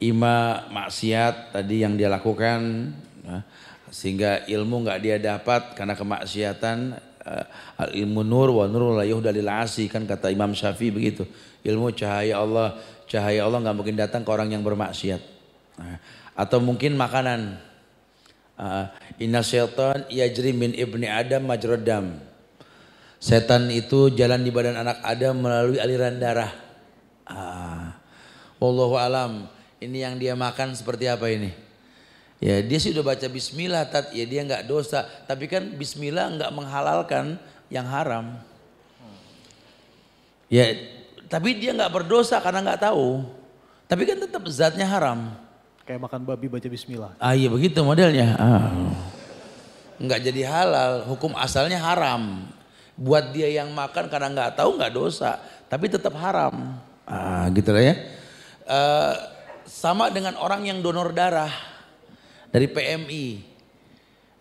Ima maksiat tadi yang dia lakukan, sehingga ilmu nggak dia dapat karena kemaksiatan. Ilmu nur wa nurul la yuhda lil asi, kan kata Imam Syafi'i begitu. Ilmu cahaya Allah nggak mungkin datang ke orang yang bermaksiat. Nah, Atau mungkin makanan. Inna syaitan yajri min ibni Adam majrad dam. Setan itu jalan di badan anak Adam melalui aliran darah. Wallahu alam. Ini yang dia makan seperti apa ini? Ya dia sih udah baca bismillah, ya dia nggak dosa. Tapi kan bismillah nggak menghalalkan yang haram. Ya tapi dia nggak berdosa karena nggak tahu. Tapi kan tetap zatnya haram. Kayak makan babi baca bismillah. Iya begitu modelnya. Nggak jadi halal, hukum asalnya haram. Buat dia yang makan karena nggak tahu nggak dosa, tapi tetap haram. Gitu lah ya. Sama dengan orang yang donor darah dari PMI.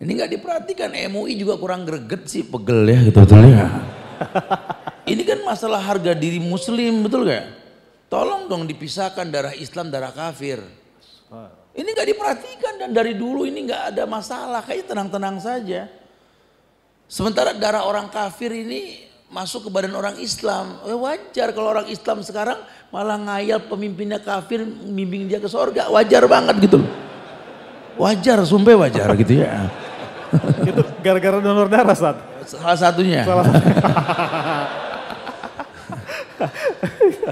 Ini nggak diperhatikan, MUI juga kurang greget sih, pegel ya gitu ya. Ini kan masalah harga diri muslim, betul gak? Tolong dong dipisahkan darah Islam, darah kafir. Ini nggak diperhatikan dan dari dulu ini nggak ada masalah, kayaknya tenang-tenang saja. Sementara darah orang kafir ini masuk ke badan orang Islam. Wajar kalau orang Islam sekarang malah ngayal pemimpinnya kafir, bimbing dia ke sorga. Wajar banget gitu. Wajar, sumpah wajar gitu ya. Itu gara-gara donor darah, Ustaz? Salah satunya.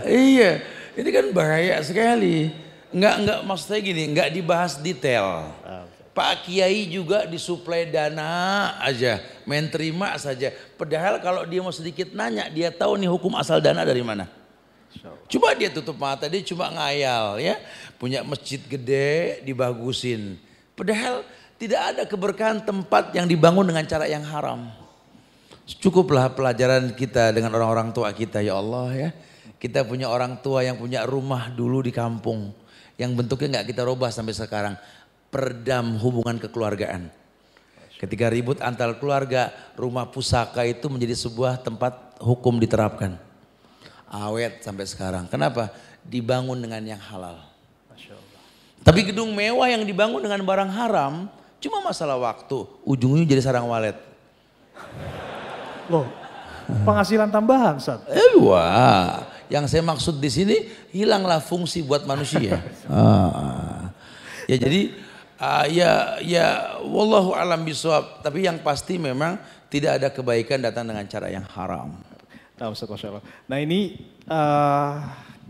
Iya, ini kan bahaya sekali. Enggak maksud saya gini, enggak dibahas detail. Pak Kiai juga disuplai dana aja, main terima saja. Padahal kalau dia mau sedikit nanya, dia tahu nih hukum asal dana dari mana. Coba dia tutup mata, dia cuma ngayal ya. Punya masjid gede dibagusin. Padahal tidak ada keberkahan tempat yang dibangun dengan cara yang haram. Cukuplah pelajaran kita dengan orang-orang tua kita ya Allah ya. Kita punya orang tua yang punya rumah dulu di kampung. Yang bentuknya nggak kita rubah sampai sekarang. Peredam hubungan kekeluargaan. Ketika ribut antar keluarga, rumah pusaka itu menjadi sebuah tempat hukum diterapkan. Awet sampai sekarang. Kenapa? Dibangun dengan yang halal. Tapi gedung mewah yang dibangun dengan barang haram, cuma masalah waktu. Ujung-ujungnya jadi sarang walet. Loh, penghasilan tambahan, Ustaz. Wah, yang saya maksud di sini hilanglah fungsi buat manusia. Ya jadi ya wallahu alam bisawab. Tapi yang pasti memang tidak ada kebaikan datang dengan cara yang haram. Nah, Ustaz, Masya Allah. Nah ini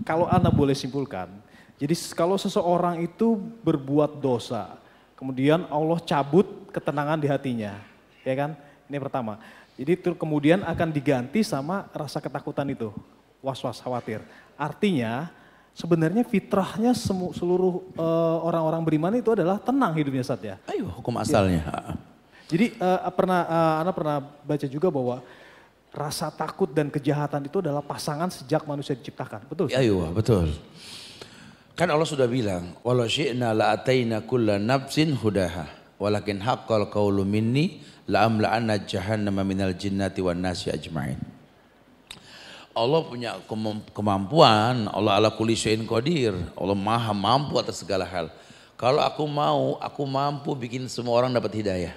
kalau Anda boleh simpulkan, jadi kalau seseorang itu berbuat dosa, kemudian Allah cabut ketenangan di hatinya, ya kan? Ini pertama. Jadi kemudian akan diganti sama rasa ketakutan itu, was-was, khawatir. Artinya sebenarnya fitrahnya seluruh orang-orang beriman itu adalah tenang hidupnya, Ustaz ya. Ayo hukum asalnya. Ya. Jadi Anda pernah baca juga bahwa rasa takut dan kejahatan itu adalah pasangan sejak manusia diciptakan, betul? Ayo betul. Kan Allah sudah bilang, walau syi'na la'ataina kulla nafsin hudaha, walakin haqqal qawlu minni la'amla'anna jahannama minal jinnati wan nasi ajma'in. Allah punya kemampuan, Allah ala kulli syai'in qadir, Allah maha mampu atas segala hal. Kalau aku mau, aku mampu bikin semua orang dapat hidayah.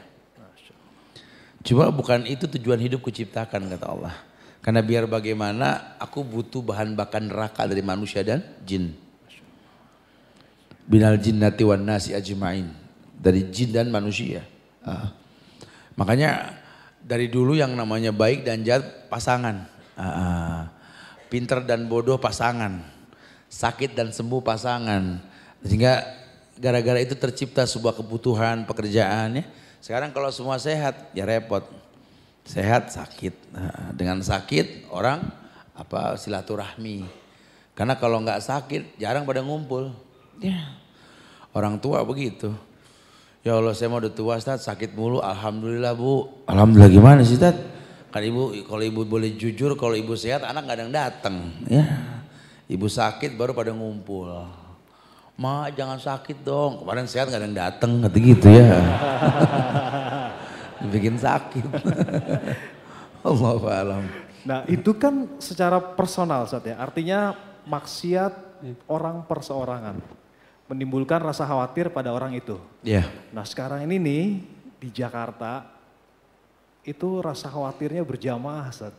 Cuma bukan itu tujuan hidup kuciptakan kata Allah. Karena biar bagaimana aku butuh bahan bakar neraka dari manusia dan jin. Binal jinnati wan nasi ajma'in. Dari jin dan manusia. Makanya dari dulu yang namanya baik dan jahat pasangan. Pinter dan bodoh pasangan. Sakit dan sembuh pasangan. Sehingga gara-gara itu tercipta sebuah kebutuhan pekerjaan ya. Sekarang kalau semua sehat ya repot. Sehat sakit. Dengan sakit orang silaturahmi. Karena kalau nggak sakit jarang pada ngumpul. Ya. Orang tua begitu. Ya Allah saya mau udah tua Ustaz, sakit mulu. Alhamdulillah Bu. Alhamdulillah gimana sih Ustaz? Kan ibu, kalau ibu boleh jujur, kalau ibu sehat anak gak ada yang datang. Ya. Ibu sakit baru pada ngumpul. Ma jangan sakit dong, kemarin sehat gak ada yang datang, kata gitu ya. Bikin sakit. Allahu a'lam. Nah itu kan secara personal Ustaz ya, artinya maksiat orang perseorangan. Menimbulkan rasa khawatir pada orang itu. Iya. Nah sekarang ini nih di Jakarta itu rasa khawatirnya berjamaah Ustaz.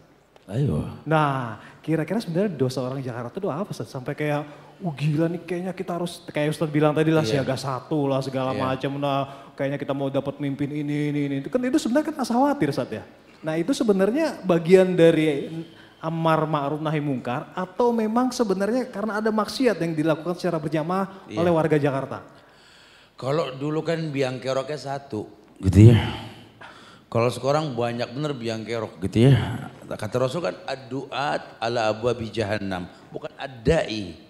Ayo. Nah, kira-kira sebenarnya dosa orang Jakarta itu apa Ustaz? Sampai kayak, gila nih kayaknya kita harus, kayak Ustaz bilang tadi lah, siaga satu lah segala macam. Nah, kayaknya kita mau dapat mimpin ini. Itu kan itu sebenarnya kan rasa khawatir Ustaz ya. Nah itu sebenarnya bagian dari amar ma'ruf nahi mungkar atau memang sebenarnya karena ada maksiat yang dilakukan secara berjamaah oleh warga Jakarta? Kalau dulu kan biang keroknya satu gitu ya. Kalau sekarang banyak bener biang kerok gitu ya. Kata Rasul kan ad-du'at ala abwabi jahannam, bukan ad-da'i.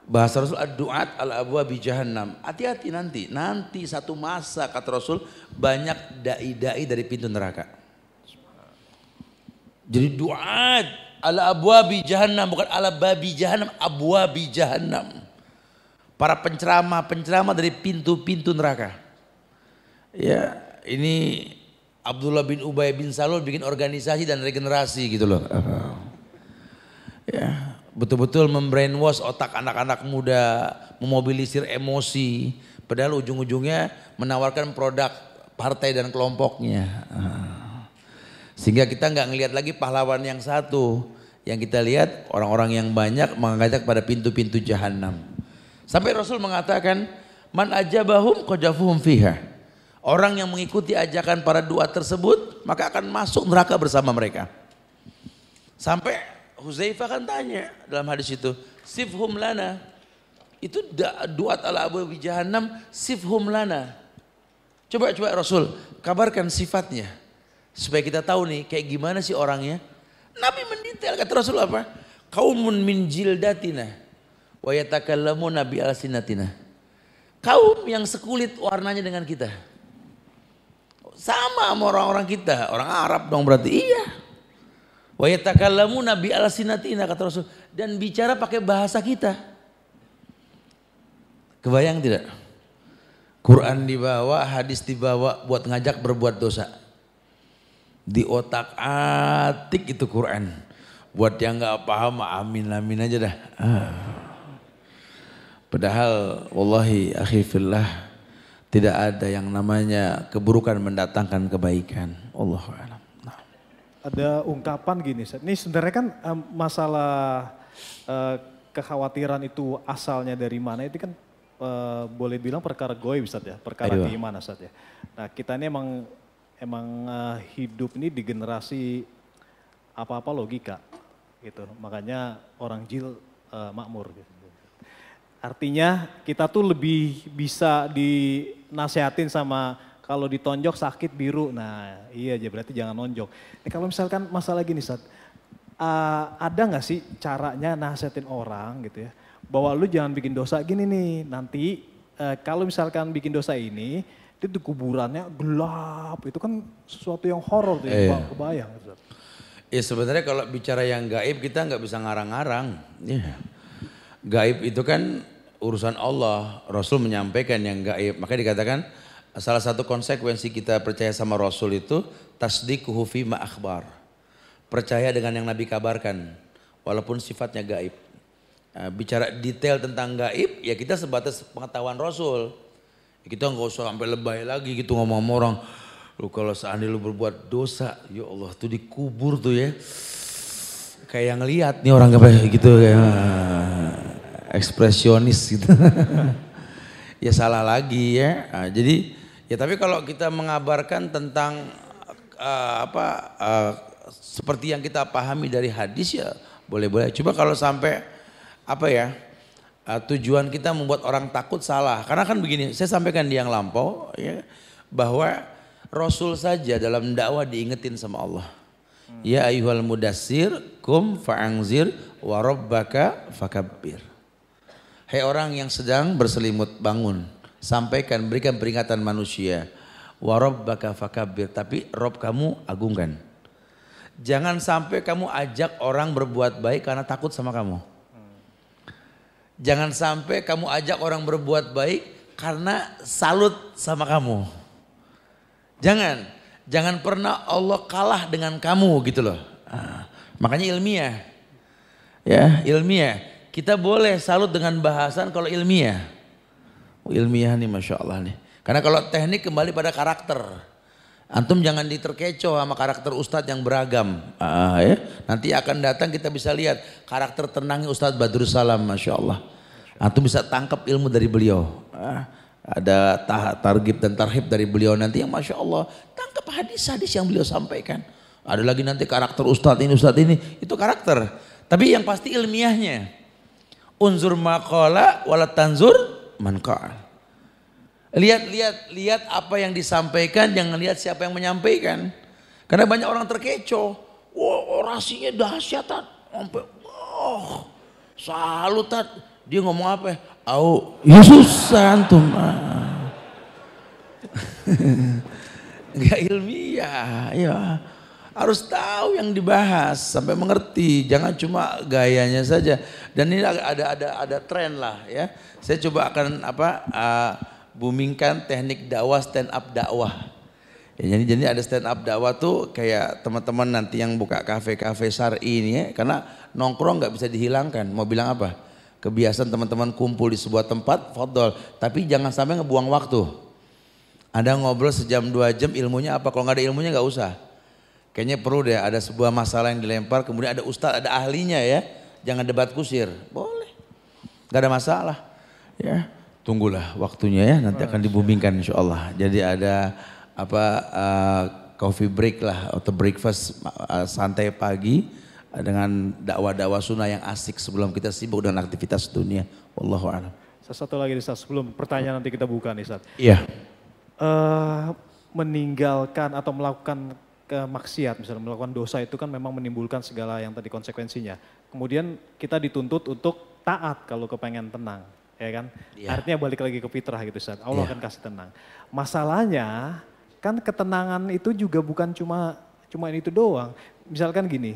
Bahasa Rasul ad-du'at ala abwabi jahannam. Hati-hati nanti satu masa kata Rasul banyak dai-dai dari pintu neraka. Jadi du'at ala abwabi jahannam, bukan ala babi jahannam, abwabi jahannam. Para penceramah dari pintu-pintu neraka. Ya, ini Abdullah bin Ubay bin Salul bikin organisasi dan regenerasi gitu loh. Ya, betul-betul membrainwash otak anak-anak muda, memobilisir emosi, padahal ujung-ujungnya menawarkan produk partai dan kelompoknya. Sehingga kita nggak ngelihat lagi pahlawan yang satu, yang kita lihat orang-orang yang banyak mengajak pada pintu-pintu jahanam. Sampai Rasul mengatakan, man ajabahum qajafuhum fiha. Orang yang mengikuti ajakan para duat tersebut, maka akan masuk neraka bersama mereka. Sampai Huzaifah kan tanya dalam hadis itu, sifhum lana. Itu duat ala abwabi jahannam, sifhum lana. Coba Rasul, kabarkan sifatnya. Supaya kita tahu nih kayak gimana sih orangnya. Nabi mendetail, kata Rasul apa? Qaumun min jildatina wa yatakallamuna bi alsinatina. Kaum yang sekulit warnanya dengan kita. Sama orang-orang kita, orang Arab dong berarti. Iya. Wa yatakallamuna bi alsinatina kata Rasul, dan bicara pakai bahasa kita. Kebayang tidak? Quran dibawa, hadis dibawa buat ngajak berbuat dosa. Di otak-atik itu Quran. Buat yang nggak paham, amin aja dah. Padahal wallahi akhi fillah, tidak ada yang namanya keburukan mendatangkan kebaikan. Allahu a'lam. Nah. Ada ungkapan gini, Ustaz. Ini sebenarnya kan masalah kekhawatiran itu asalnya dari mana, itu kan boleh bilang perkara goib Ustaz ya, perkara keimanan Ustaz ya. Nah kita ini emang hidup ini di generasi apa-apa logika gitu. Makanya orang jil makmur gitu. Artinya kita tuh lebih bisa dinasehatin sama kalau ditonjok sakit biru. Nah iya aja berarti jangan nonjok. Ini kalau misalkan masalah gini Ustaz, ada gak sih caranya nasehatin orang gitu ya. Bahwa lu jangan bikin dosa gini nih, nanti kalau misalkan bikin dosa ini, itu kuburannya gelap, itu kan sesuatu yang horor tuh, kebayang. Ya sebenarnya kalau bicara yang gaib kita nggak bisa ngarang-ngarang. Ya. Gaib itu kan urusan Allah, Rasul menyampaikan yang gaib. Maka dikatakan salah satu konsekuensi kita percaya sama Rasul itu tasdiquhu fi ma akhbar. Percaya dengan yang Nabi kabarkan, walaupun sifatnya gaib. Nah, bicara detail tentang gaib, ya kita sebatas pengetahuan Rasul. Kita nggak usah sampai lebay lagi gitu ngomong sama orang. Lu kalau seandainya lu berbuat dosa, ya Allah tuh dikubur tuh ya. Kayak yang ngeliat nih orang kayak gitu, kayak ekspresionis gitu. Ya salah lagi ya. Nah, jadi ya tapi kalau kita mengabarkan tentang seperti yang kita pahami dari hadis ya boleh-boleh. Coba kalau sampai tujuan kita membuat orang takut salah. Karena kan begini, saya sampaikan di yang lampau ya, bahwa Rasul saja dalam dakwah diingetin sama Allah. Ya ayyuhal mudassir kum fa'angzir wa rabbaka fakabbir. Hai orang yang sedang berselimut, bangun, sampaikan, berikan peringatan manusia. Wa rabbaka fakabbir, tapi Rob kamu agungkan. Jangan sampai kamu ajak orang berbuat baik karena takut sama kamu. Jangan sampai kamu ajak orang berbuat baik karena salut sama kamu. Jangan pernah Allah kalah dengan kamu gitu loh. Makanya ilmiah. Ya, ilmiah. Kita boleh salut dengan bahasan kalau ilmiah. Ilmiah nih Masya Allah nih. Karena kalau teknik kembali pada karakter. Antum jangan diterkecoh sama karakter ustadz yang beragam. Ya. Nanti akan datang kita bisa lihat karakter tenangnya Ustadz Badrus Salam, Masya Allah. Antum bisa tangkap ilmu dari beliau. Ada targhib dan tarhib dari beliau nanti yang Masya Allah. Tangkap hadis-hadis yang beliau sampaikan. Ada lagi nanti karakter ustadz ini, itu karakter. Tapi yang pasti ilmiahnya. Unzur maqala wala tanzur man qala. Lihat apa yang disampaikan, jangan lihat siapa yang menyampaikan. Karena banyak orang terkecoh. Wah, orasinya dahsyat, sampai salut. Dia ngomong apa? Ya susah antum. Enggak ilmiah, ya. Harus tahu yang dibahas sampai mengerti, jangan cuma gayanya saja. Dan ini ada tren lah ya. Saya coba akan boomingkan teknik dakwah stand up dakwah. Ya, jadi ada stand up dakwah tuh kayak teman-teman nanti yang buka kafe-kafe syar'i ini ya, karena nongkrong nggak bisa dihilangkan. Mau bilang apa? Kebiasaan teman-teman kumpul di sebuah tempat, fadol. Tapi jangan sampai ngebuang waktu. Ada ngobrol sejam 2 jam, ilmunya apa? Kalau nggak ada ilmunya nggak usah. Kayaknya perlu deh ada sebuah masalah yang dilempar, kemudian ada ustadz, ada ahlinya ya. Jangan debat kusir, boleh. Nggak ada masalah. Ya. Tunggulah waktunya ya, nanti akan dibumingkan insya Allah. Jadi ada coffee break lah atau breakfast santai pagi dengan dakwah-dakwah sunnah yang asik sebelum kita sibuk dengan aktivitas dunia. Wallahu a'lam. Satu lagi nih Ustaz, sebelum pertanyaan nanti kita buka nih Ustaz. Iya. Meninggalkan atau melakukan maksiat, misalnya melakukan dosa itu kan memang menimbulkan segala yang tadi konsekuensinya. Kemudian kita dituntut untuk taat kalau kepengen tenang. Ya kan, artinya balik lagi ke fitrah gitu Ustaz. Allah akan kasih tenang. Masalahnya kan ketenangan itu juga bukan cuma itu doang. Misalkan gini,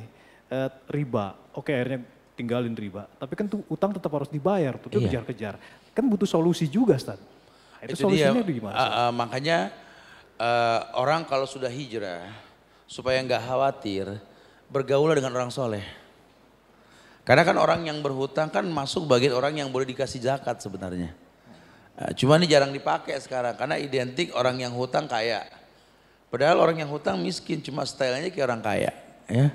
riba, oke akhirnya tinggalin riba. Tapi kan tuh utang tetap harus dibayar, tuh kejar-kejar. Kan butuh solusi juga Ustaz. Nah, itu solusinya gimana? Makanya orang kalau sudah hijrah, supaya nggak khawatir, bergaulah dengan orang soleh. Karena kan orang yang berhutang kan masuk bagian orang yang boleh dikasih zakat sebenarnya. Cuma ini jarang dipakai sekarang karena identik orang yang hutang kaya. Padahal orang yang hutang miskin, cuma stylenya kayak orang kaya. Ya.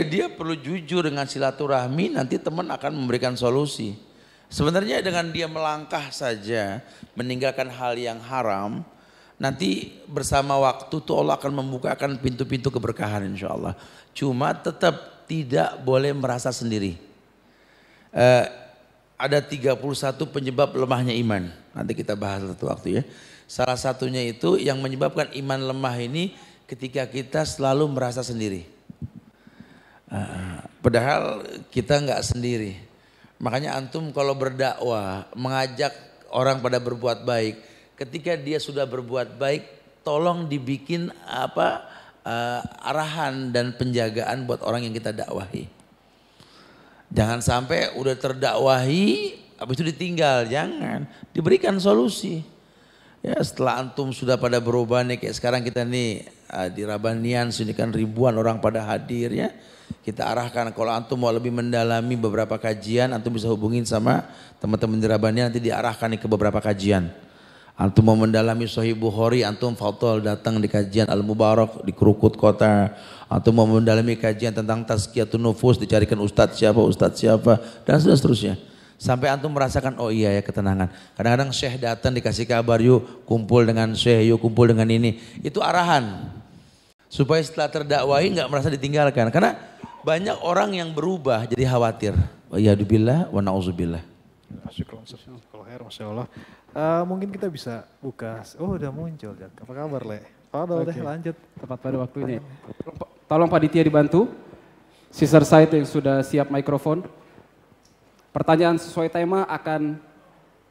Dia perlu jujur dengan silaturahmi, nanti teman akan memberikan solusi. Sebenarnya dengan dia melangkah saja, meninggalkan hal yang haram, nanti bersama waktu tuh Allah akan membukakan pintu-pintu keberkahan insya Allah. Cuma tetap tidak boleh merasa sendiri. Ada 31 penyebab lemahnya iman. Nanti kita bahas satu waktu ya. Salah satunya itu yang menyebabkan iman lemah ini ketika kita selalu merasa sendiri. Padahal kita nggak sendiri. Makanya antum kalau berdakwah mengajak orang pada berbuat baik. Ketika dia sudah berbuat baik, tolong dibikin arahan dan penjagaan buat orang yang kita dakwahi. Jangan sampai udah terdakwahi habis itu ditinggal, jangan. Diberikan solusi. Ya setelah antum sudah pada berubah nih kayak sekarang kita nih di Rabanian sini kan ribuan orang pada hadir ya. Kita arahkan kalau antum mau lebih mendalami beberapa kajian, antum bisa hubungin sama teman-teman di Rabanian nanti diarahkan nih ke beberapa kajian. Antum mau mendalami Sahih Bukhari, antum fadhol datang di kajian Al-Mubarak di Krukut Kota. Antum mau mendalami kajian tentang Tazkiyatun Nufus, dicarikan ustadz siapa, dan seterusnya. Sampai antum merasakan, oh iya ya ketenangan. Kadang-kadang syekh datang dikasih kabar, yuk kumpul dengan syekh, yuk kumpul dengan ini. Itu arahan. Supaya setelah terdakwahi nggak merasa ditinggalkan. Karena banyak orang yang berubah jadi khawatir. Wa iyyadubillah wa na'udzubillah. Masya Allah. Mungkin kita bisa buka. Oh udah muncul. Apa kabar Le? Oh udah lanjut. Tepat pada waktu ini. Tolong Pak Ditya dibantu. Sister side yang sudah siap mikrofon. Pertanyaan sesuai tema akan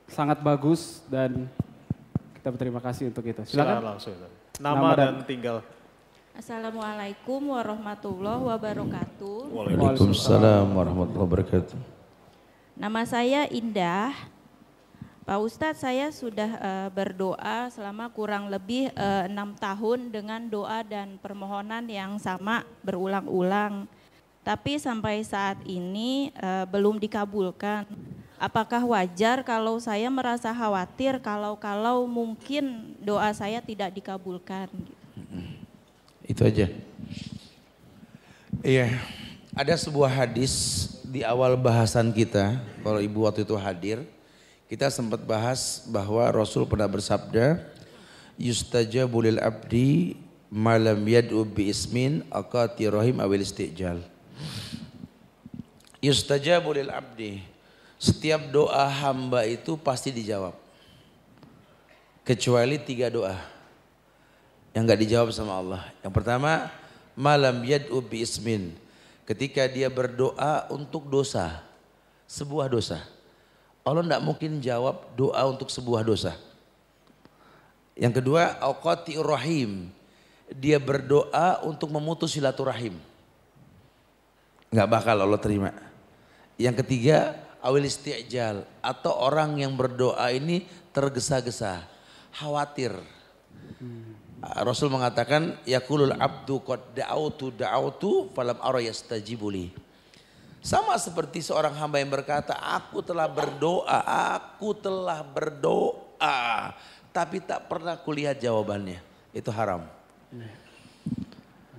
sangat bagus dan kita berterima kasih untuk itu. Silakan. Langsung. Nama dan tinggal. Assalamualaikum warahmatullahi wabarakatuh. Waalaikumsalam warahmatullahi wabarakatuh. Nama saya Indah. Pak Ustadz, saya sudah berdoa selama kurang lebih 6 tahun dengan doa dan permohonan yang sama berulang-ulang. Tapi sampai saat ini belum dikabulkan. Apakah wajar kalau saya merasa khawatir kalau mungkin doa saya tidak dikabulkan? Itu aja. Iya, ada sebuah hadis di awal bahasan kita, kalau ibu waktu itu hadir, kita sempat bahas bahwa Rasul pernah bersabda, yustajabu lil abdi malam yad'u bi ismin aqati rahim awil istijal. Yustajabu lil abdi, setiap doa hamba itu pasti dijawab. Kecuali 3 doa yang enggak dijawab sama Allah. Yang pertama, malam yad'u bi ismin, ketika dia berdoa untuk dosa, sebuah dosa. Allah tidak mungkin jawab doa untuk sebuah dosa. Yang kedua, aqati rahim, dia berdoa untuk memutus silaturahim, nggak bakal Allah terima. Yang ketiga, awil istijal, atau orang yang berdoa ini tergesa-gesa, khawatir. Rasul mengatakan, yaqulul abdu qad da'autu falam ara yastajibu li. Sama seperti seorang hamba yang berkata, aku telah berdoa, tapi tak pernah kulihat jawabannya. Itu haram.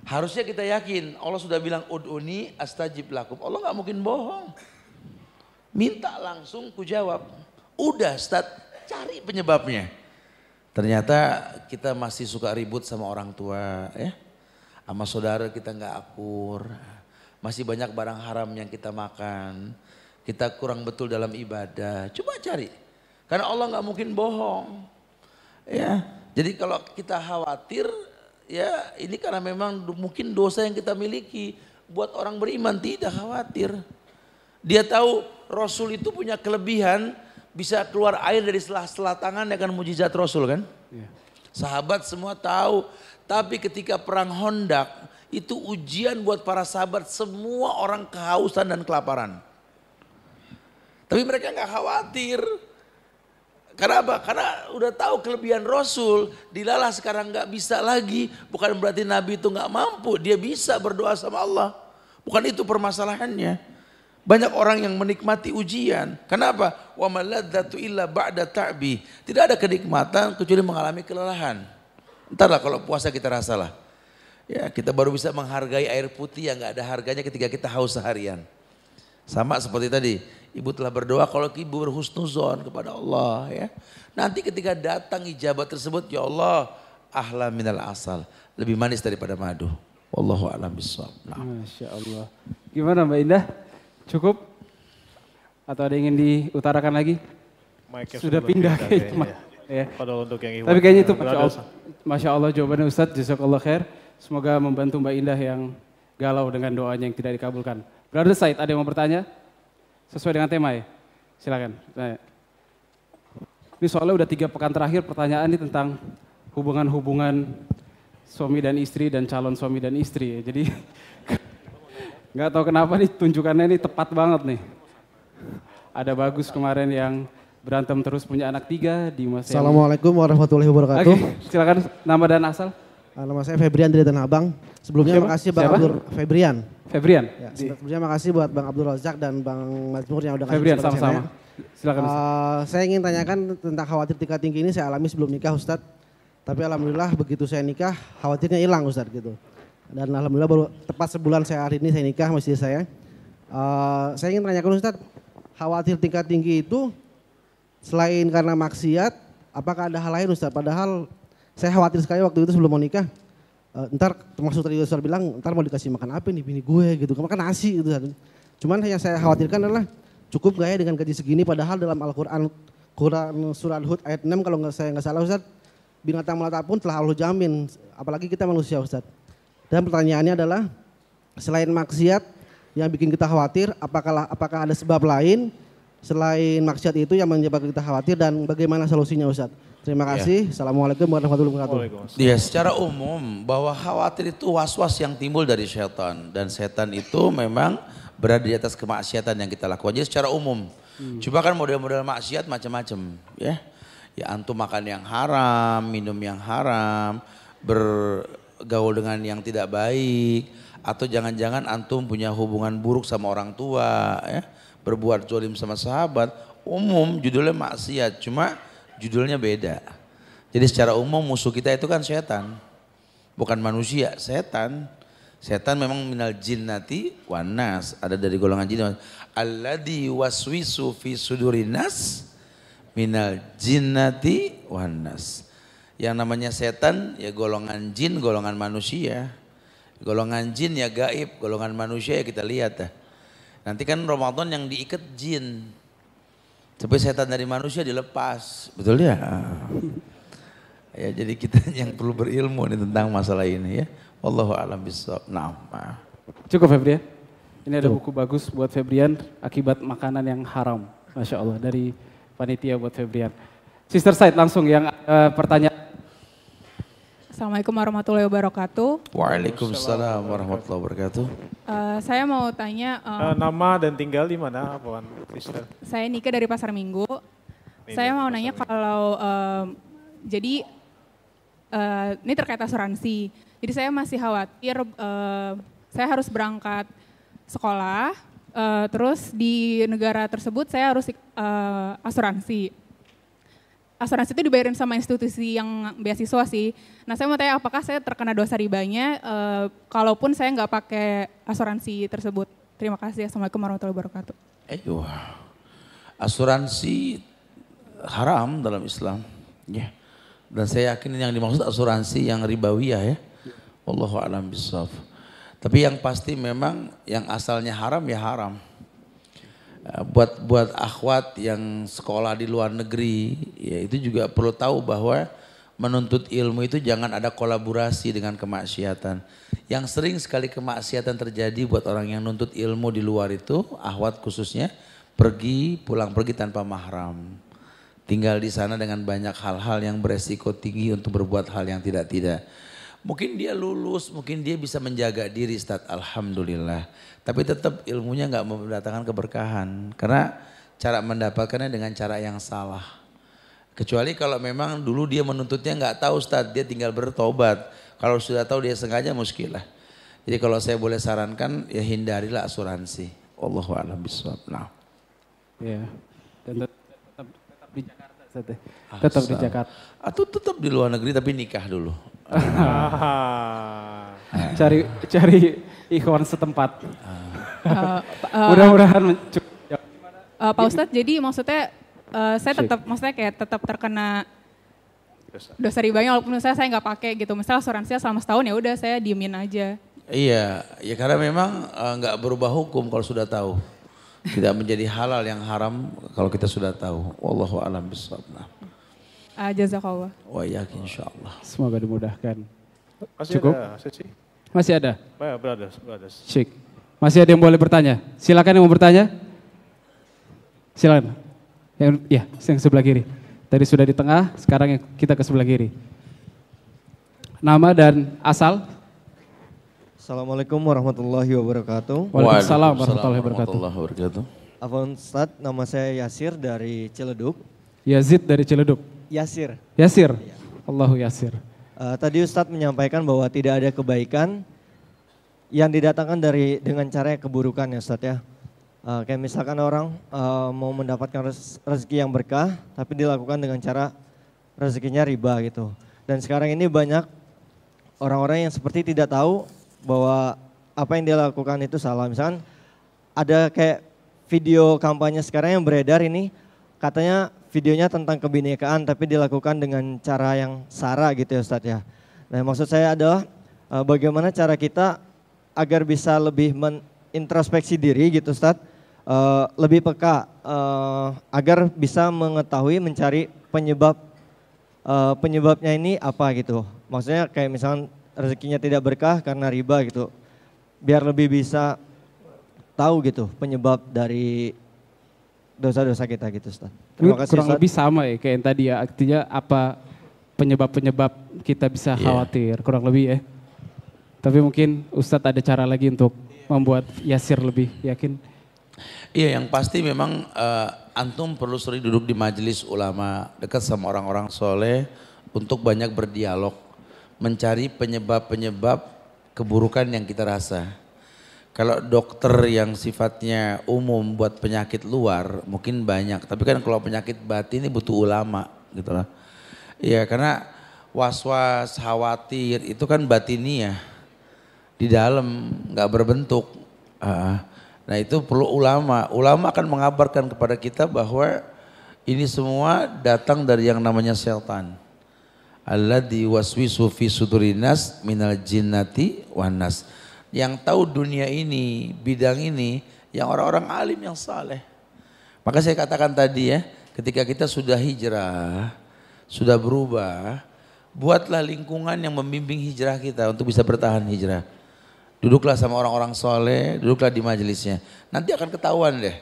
Harusnya kita yakin, Allah sudah bilang ud'uni astajib lakum. Allah nggak mungkin bohong. Minta langsung ku jawab. Udah Ustaz, cari penyebabnya. Ternyata kita masih suka ribut sama orang tua, ya, sama saudara kita nggak akur, masih banyak barang haram yang kita makan, kita kurang betul dalam ibadah. Coba cari, karena Allah nggak mungkin bohong, ya. Jadi kalau kita khawatir, ya ini karena memang mungkin dosa yang kita miliki. Buat orang beriman tidak khawatir. Dia tahu Rasul itu punya kelebihan, bisa keluar air dari sela-sela tangannya, kan mujizat Rasul kan. Ya. Sahabat semua tahu, tapi ketika perang Hondak itu ujian buat para sahabat, semua orang kehausan dan kelaparan. Tapi mereka nggak khawatir. Karena apa? Karena udah tahu kelebihan Rasul, dilalah sekarang nggak bisa lagi. Bukan berarti Nabi itu nggak mampu, dia bisa berdoa sama Allah. Bukan itu permasalahannya. Banyak orang yang menikmati ujian. Kenapa? Wa maladzatu illa ba'da ta'bi. Tidak ada kenikmatan kecuali mengalami kelelahan. Entarlah kalau puasa kita rasalah. Ya, kita baru bisa menghargai air putih yang enggak ada harganya ketika kita haus seharian. Sama seperti tadi, ibu telah berdoa, kalau ibu berhusnuzon kepada Allah, ya. Nanti ketika datang ijabah tersebut, ya Allah, ahla minal asal, lebih manis daripada madu. Wallahu a'lam bishawab. Masya Allah. Gimana Mbak Indah? Cukup? Atau ada yang ingin diutarakan lagi? Sudah pindah kayaknya. Ya. Padahal untuk yang tapi kayaknya itu Masya Allah jawabannya Ustadz, jazakallah khair. Semoga membantu Mbak Indah yang galau dengan doanya yang tidak dikabulkan. Brother Said, ada yang mau bertanya? Sesuai dengan tema ya? Silakan. Nah, ini soalnya udah 3 pekan terakhir pertanyaan ini tentang hubungan-hubungan suami dan istri dan calon suami dan istri. Jadi nggak tahu kenapa nih tunjukannya ini tepat banget nih. Ada Bagus kemarin yang berantem terus punya anak 3 di masa. Assalamualaikum warahmatullahi wabarakatuh. Oke, silakan nama dan asal. Nama saya Febrian dari Tanah Abang. Sebelumnya makasih Bang Abdur Febrian. Febrian. Ya, sebelumnya makasih buat Bang Abdul Razak dan Bang Mazmur yang udah kasih Febrian sama-sama. Silakan. Saya ingin tanyakan tentang khawatir tingkat tinggi ini saya alami sebelum nikah Ustadz. Tapi alhamdulillah begitu saya nikah khawatirnya hilang Ustadz gitu. Dan alhamdulillah baru tepat sebulan hari ini saya nikah sama istri saya. Saya ingin tanyakan Ustadz, khawatir tingkat tinggi itu selain karena maksiat, apakah ada hal lain Ustadz? Padahal saya khawatir sekali waktu itu sebelum mau nikah. Ntar termasuk tadi Ustadz bilang, ntar mau dikasih makan apa nih bini gue gitu, makan nasi gitu. Cuman yang saya khawatirkan adalah cukup gak ya dengan gaji segini, padahal dalam Al-Quran surat Hud ayat 6 kalau saya nggak salah Ustadz, binatang melata pun telah Allah jamin, apalagi kita manusia Ustadz. Dan pertanyaannya adalah, selain maksiat yang bikin kita khawatir, apakah ada sebab lain selain maksiat itu yang menyebabkan kita khawatir dan bagaimana solusinya Ustadz? Terima kasih. Assalamualaikum warahmatullahi wabarakatuh. Ya, secara umum bahwa khawatir itu was-was yang timbul dari setan. Dan setan itu memang berada di atas kemaksiatan yang kita lakukan. Jadi secara umum. Cuma kan model-model maksiat macam-macam. Ya, antum makan yang haram, minum yang haram, bergaul dengan yang tidak baik. Atau jangan-jangan antum punya hubungan buruk sama orang tua. Ya, berbuat zalim sama sahabat. Umum judulnya maksiat. Cuma judulnya beda. Jadi secara umum musuh kita itu kan setan. bukan manusia, setan. Setan memang minal jinnati wan nas, ada dari golongan jin. Alladzi waswisu fi sudurin nas minal jinnati wan nas. Yang namanya setan ya golongan jin, golongan manusia. Golongan jin ya gaib, golongan manusia ya kita lihat dah. Nanti kan Ramadan yang diikat jin. Tapi setan dari manusia dilepas, betul ya? Ya jadi kita yang perlu berilmu nih tentang masalah ini ya. Wallahu a'lam bishawab. Nah, Cukup Febrian. Ini ada buku bagus buat Febrian, akibat makanan yang haram. Masya Allah, dari panitia buat Febrian. Sister Said langsung yang pertanyaan. Assalamualaikum warahmatullahi wabarakatuh. Waalaikumsalam warahmatullahi wabarakatuh. Saya mau tanya, Nama dan tinggal di mana, Puan Sister? saya Nika dari Pasar Minggu. Saya mau nanya kalau, jadi ini terkait asuransi. Jadi saya masih khawatir, saya harus berangkat sekolah, terus di negara tersebut saya harus asuransi. Asuransi itu dibayarin sama institusi yang beasiswa sih. Nah saya mau tanya apakah saya terkena dosa ribanya kalaupun saya nggak pakai asuransi tersebut. Terima kasih. Assalamualaikum warahmatullahi wabarakatuh. Asuransi haram dalam Islam. Ya. Dan saya yakin yang dimaksud asuransi yang ribawiyah ya. Wallahu a'lam bishawab. Tapi yang pasti memang yang asalnya haram ya haram. Buat akhwat yang sekolah di luar negeri, ya itu juga perlu tahu bahwa menuntut ilmu itu jangan ada kolaborasi dengan kemaksiatan. Yang sering sekali kemaksiatan terjadi buat orang yang nuntut ilmu di luar itu, akhwat khususnya, pulang pergi tanpa mahram. Tinggal di sana dengan banyak hal-hal yang beresiko tinggi untuk berbuat hal yang tidak-tidak. Mungkin dia lulus, mungkin dia bisa menjaga diri, Ustaz, alhamdulillah. Tapi tetap ilmunya nggak mendatangkan keberkahan. Karena cara mendapatkannya dengan cara yang salah. Kecuali kalau memang dulu dia menuntutnya nggak tahu, Ustaz, dia tinggal bertobat. Kalau sudah tahu dia sengaja muskilah. Jadi kalau saya boleh sarankan, ya hindarilah asuransi. Wallahu a'lam bishawab. Nah. Ya, dan tetap di Jakarta, Ustaz. Tetap di Jakarta. Atau tetap di luar negeri tapi nikah dulu. Cari ikhwan setempat. Mudah-mudahan Pak Ustadz, jadi maksudnya saya tetap, maksudnya kayak tetap terkena dosa ribanya walaupun misalnya saya nggak pakai gitu. Misalnya asuransinya selama setahun ya udah saya diemin aja. Iya, ya karena memang nggak berubah hukum kalau sudah tahu. Tidak menjadi halal yang haram kalau kita sudah tahu. Wallahu a'lam bishawab. Jazakallah. Wa yakin insyaallah. Semoga dimudahkan. Masih Cukup? ada sesi? Masih ada? Brothers. Syik. Masih ada yang boleh bertanya? Silakan yang mau bertanya. Silakan. Yang sebelah kiri. Tadi sudah di tengah, sekarang kita ke sebelah kiri. Nama dan asal? Assalamualaikum warahmatullahi wabarakatuh. Waalaikumsalam warahmatullahi wabarakatuh. Afwan Ustaz, nama saya Yasir dari Ciledug. Yazid dari Ciledug. Yasir. Allahu Yasir. Tadi Ustadz menyampaikan bahwa tidak ada kebaikan yang didatangkan dengan cara keburukan ya Ustadz ya. Kayak misalkan orang mau mendapatkan rezeki yang berkah tapi dilakukan dengan cara rezekinya riba gitu. Dan sekarang ini banyak orang-orang yang seperti tidak tahu bahwa apa yang dia lakukan itu salah. Misalkan ada kayak video kampanye sekarang yang beredar ini katanya videonya tentang kebinekaan tapi dilakukan dengan cara yang sara gitu ya Ustadz ya. Nah maksud saya adalah bagaimana cara kita agar bisa lebih menintrospeksi diri gitu Ustadz. Lebih peka agar bisa mengetahui mencari penyebabnya ini apa gitu. Maksudnya kayak misalnya rezekinya tidak berkah karena riba gitu. Biar lebih bisa tahu gitu penyebab dari dosa-dosa kita gitu Ustaz. Terima kasih kurang Ustaz. lebih sama ya kayak yang tadi ya, artinya apa penyebab-penyebab kita bisa khawatir, kurang lebih ya. Tapi mungkin Ustadz ada cara lagi untuk membuat Yasir lebih yakin. Iya, yang pasti memang antum perlu sering duduk di majelis ulama, dekat sama orang-orang soleh untuk banyak berdialog, mencari penyebab-penyebab keburukan yang kita rasa. Kalau dokter yang sifatnya umum buat penyakit luar mungkin banyak, tapi kan kalau penyakit batin ini butuh ulama gitu lah. Iya, karena was-was, khawatir, itu kan batiniah. Di dalam nggak berbentuk. Nah itu perlu ulama. Ulama akan mengabarkan kepada kita bahwa ini semua datang dari yang namanya setan. Alladzi waswisu fi sudurinas minal jinnati wan nas. Yang tahu dunia ini, bidang ini, yang orang-orang alim yang saleh. Maka saya katakan tadi ya, ketika kita sudah hijrah, sudah berubah, buatlah lingkungan yang membimbing hijrah kita untuk bisa bertahan hijrah. Duduklah sama orang-orang soleh, duduklah di majelisnya. Nanti akan ketahuan deh.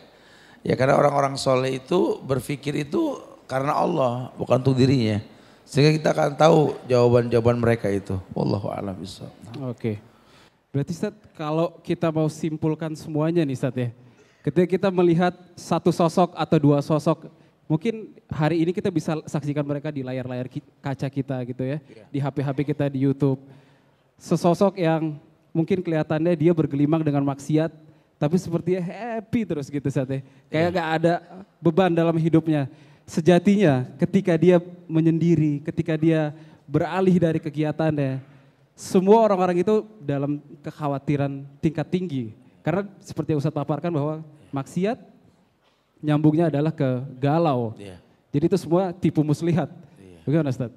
Ya karena orang-orang soleh itu berpikir itu karena Allah, bukan untuk dirinya. Sehingga kita akan tahu jawaban-jawaban mereka itu. Wallahu a'lam bishawab. Oke. Berarti Ustaz, kalau kita mau simpulkan semuanya nih Ustaz ya. Ketika kita melihat satu sosok atau dua sosok, mungkin hari ini kita bisa saksikan mereka di layar-layar kaca kita gitu ya. Di HP-HP kita, di YouTube. Sesosok yang mungkin kelihatannya dia bergelimang dengan maksiat, tapi sepertinya happy terus gitu Ustaz ya. Kayak gak ada beban dalam hidupnya. Sejatinya ketika dia menyendiri, ketika dia beralih dari kegiatannya, semua orang-orang itu dalam kekhawatiran tingkat tinggi. Karena seperti yang Ustaz paparkan bahwa maksiat nyambungnya adalah ke galau. Jadi itu semua tipu muslihat. Bagaimana Ustaz?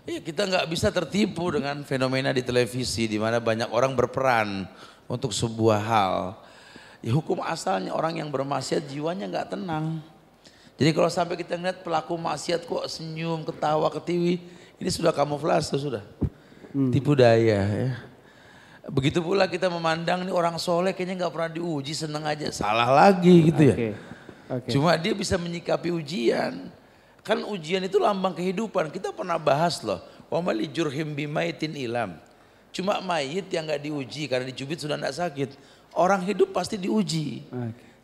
Iya, kita nggak bisa tertipu dengan fenomena di televisi di mana banyak orang berperan untuk sebuah hal. Ya, hukum asalnya orang yang bermaksiat jiwanya nggak tenang. Jadi kalau sampai kita ngeliat pelaku maksiat kok senyum, ketawa, ketiwi, ini sudah kamuflase sudah. Tipu daya ya. Begitu pula kita memandang nih orang soleh kayaknya nggak pernah diuji, seneng aja. Salah lagi gitu ya. Cuma dia bisa menyikapi ujian. Kan ujian itu lambang kehidupan. Kita pernah bahas loh. Wa mali jurhim bimaitin ilam. Cuma mayit yang nggak diuji karena dicubit sudah nggak sakit. Orang hidup pasti diuji.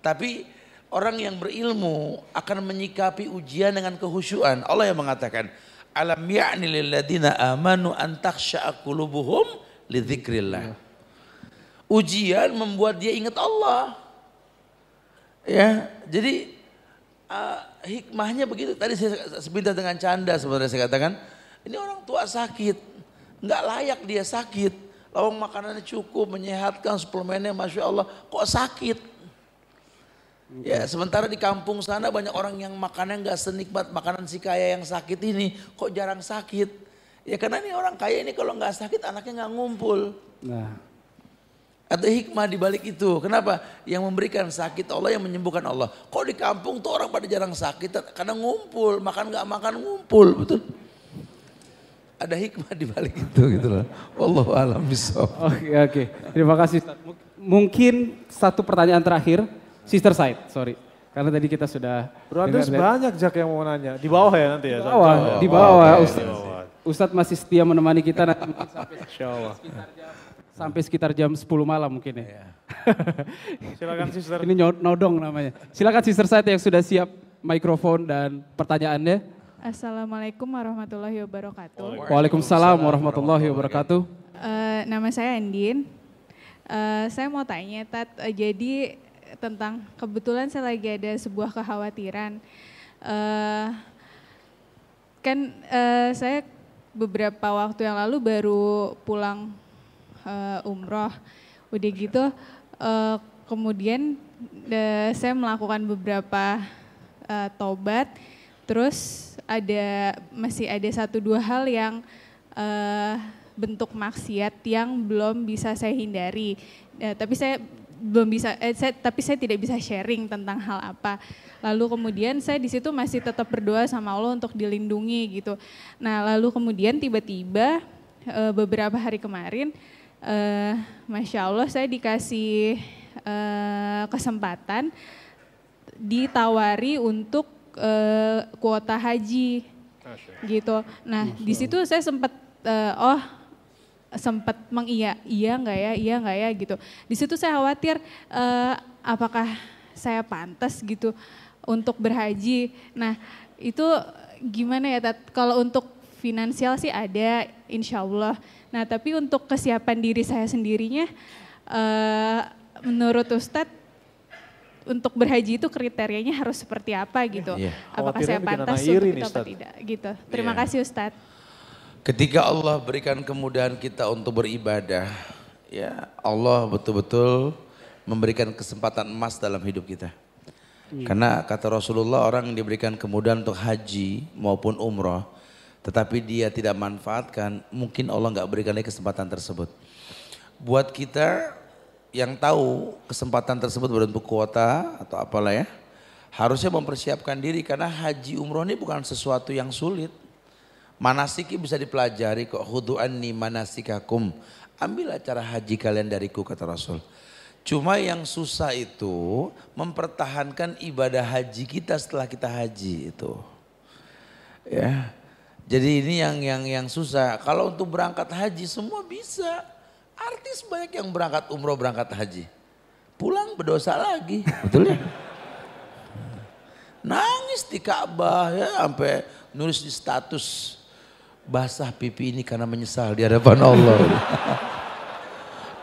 Tapi orang yang berilmu akan menyikapi ujian dengan kehusyuan. Allah yang mengatakan, alam ya'ni lil ladina amanu an takhsha'a qulubuhum li dzikrillah. Ujian membuat dia ingat Allah. Ya, jadi hikmahnya begitu. Tadi saya sebentar dengan canda sebenarnya saya katakan, ini orang tua sakit, nggak layak dia sakit. Lawang makanannya cukup, menyehatkan, suplemennya Masya Allah, kok sakit? Ya sementara di kampung sana banyak orang yang makannya nggak senikmat makanan si kaya yang sakit ini, kok jarang sakit? Ya karena ini orang kaya ini kalau nggak sakit anaknya nggak ngumpul. Ada hikmah di balik itu. Kenapa? Yang memberikan sakit Allah, yang menyembuhkan Allah. Kok di kampung tuh orang pada jarang sakit karena ngumpul, makan nggak makan ngumpul, betul? Ada hikmah di balik itu gitu loh. Wallahu a'lam bishawab. Oke. Terima kasih Ustaz. Mungkin satu pertanyaan terakhir, Sister Said, sorry. Karena tadi kita sudah Brothers banyak Jak yang mau nanya. Di bawah ya nanti ya? Di bawah. Ustaz masih setia menemani kita nanti sampai sekitar jam 10 malam mungkin ya. Silakan Sister. Ini nodong namanya. Silakan Sister Said yang sudah siap mikrofon dan pertanyaannya. Assalamualaikum warahmatullahi wabarakatuh. Waalaikumsalam warahmatullahi wabarakatuh. Nama saya Andin. Saya mau tanya jadi tentang kebetulan saya lagi ada sebuah kekhawatiran. Saya beberapa waktu yang lalu baru pulang umroh. Udah gitu kemudian saya melakukan beberapa tobat. Terus masih ada 1-2 hal yang bentuk maksiat yang belum bisa saya hindari. Tapi saya tidak bisa sharing tentang hal apa. Lalu kemudian saya di situ masih tetap berdoa sama Allah untuk dilindungi gitu. Nah lalu kemudian tiba-tiba beberapa hari kemarin, Masya Allah saya dikasih kesempatan ditawari untuk kuota haji gitu. Nah di situ saya sempat iya nggak ya gitu. Di situ saya khawatir apakah saya pantas gitu untuk berhaji. Nah itu gimana ya Tat? Kalau untuk finansial sih ada insya Allah. Nah tapi untuk kesiapan diri saya sendirinya menurut Ustadz untuk berhaji itu kriterianya harus seperti apa gitu. Apakah saya pantas untuk itu atau tidak gitu. Terima kasih Ustadz. Ketika Allah berikan kemudahan kita untuk beribadah, ya Allah betul-betul memberikan kesempatan emas dalam hidup kita. Karena kata Rasulullah, orang yang diberikan kemudahan untuk haji maupun umroh, tetapi dia tidak manfaatkan, mungkin Allah nggak berikan lagi kesempatan tersebut. Buat kita yang tahu kesempatan tersebut berbentuk kuota atau apalah ya, harusnya mempersiapkan diri karena haji umroh ini bukan sesuatu yang sulit. Manasiki bisa dipelajari kok. Khudu anni manasikakum. Ambillah cara haji kalian dariku, kata Rasul. Cuma yang susah itu mempertahankan ibadah haji kita setelah kita haji itu. Ya. Jadi ini yang susah. Kalau untuk berangkat haji semua bisa. Artis banyak yang berangkat umroh, berangkat haji. Pulang berdosa lagi, betul ya? Nangis di Ka'bah ya, sampai nulis di status, basah pipi ini karena menyesal di hadapan Allah.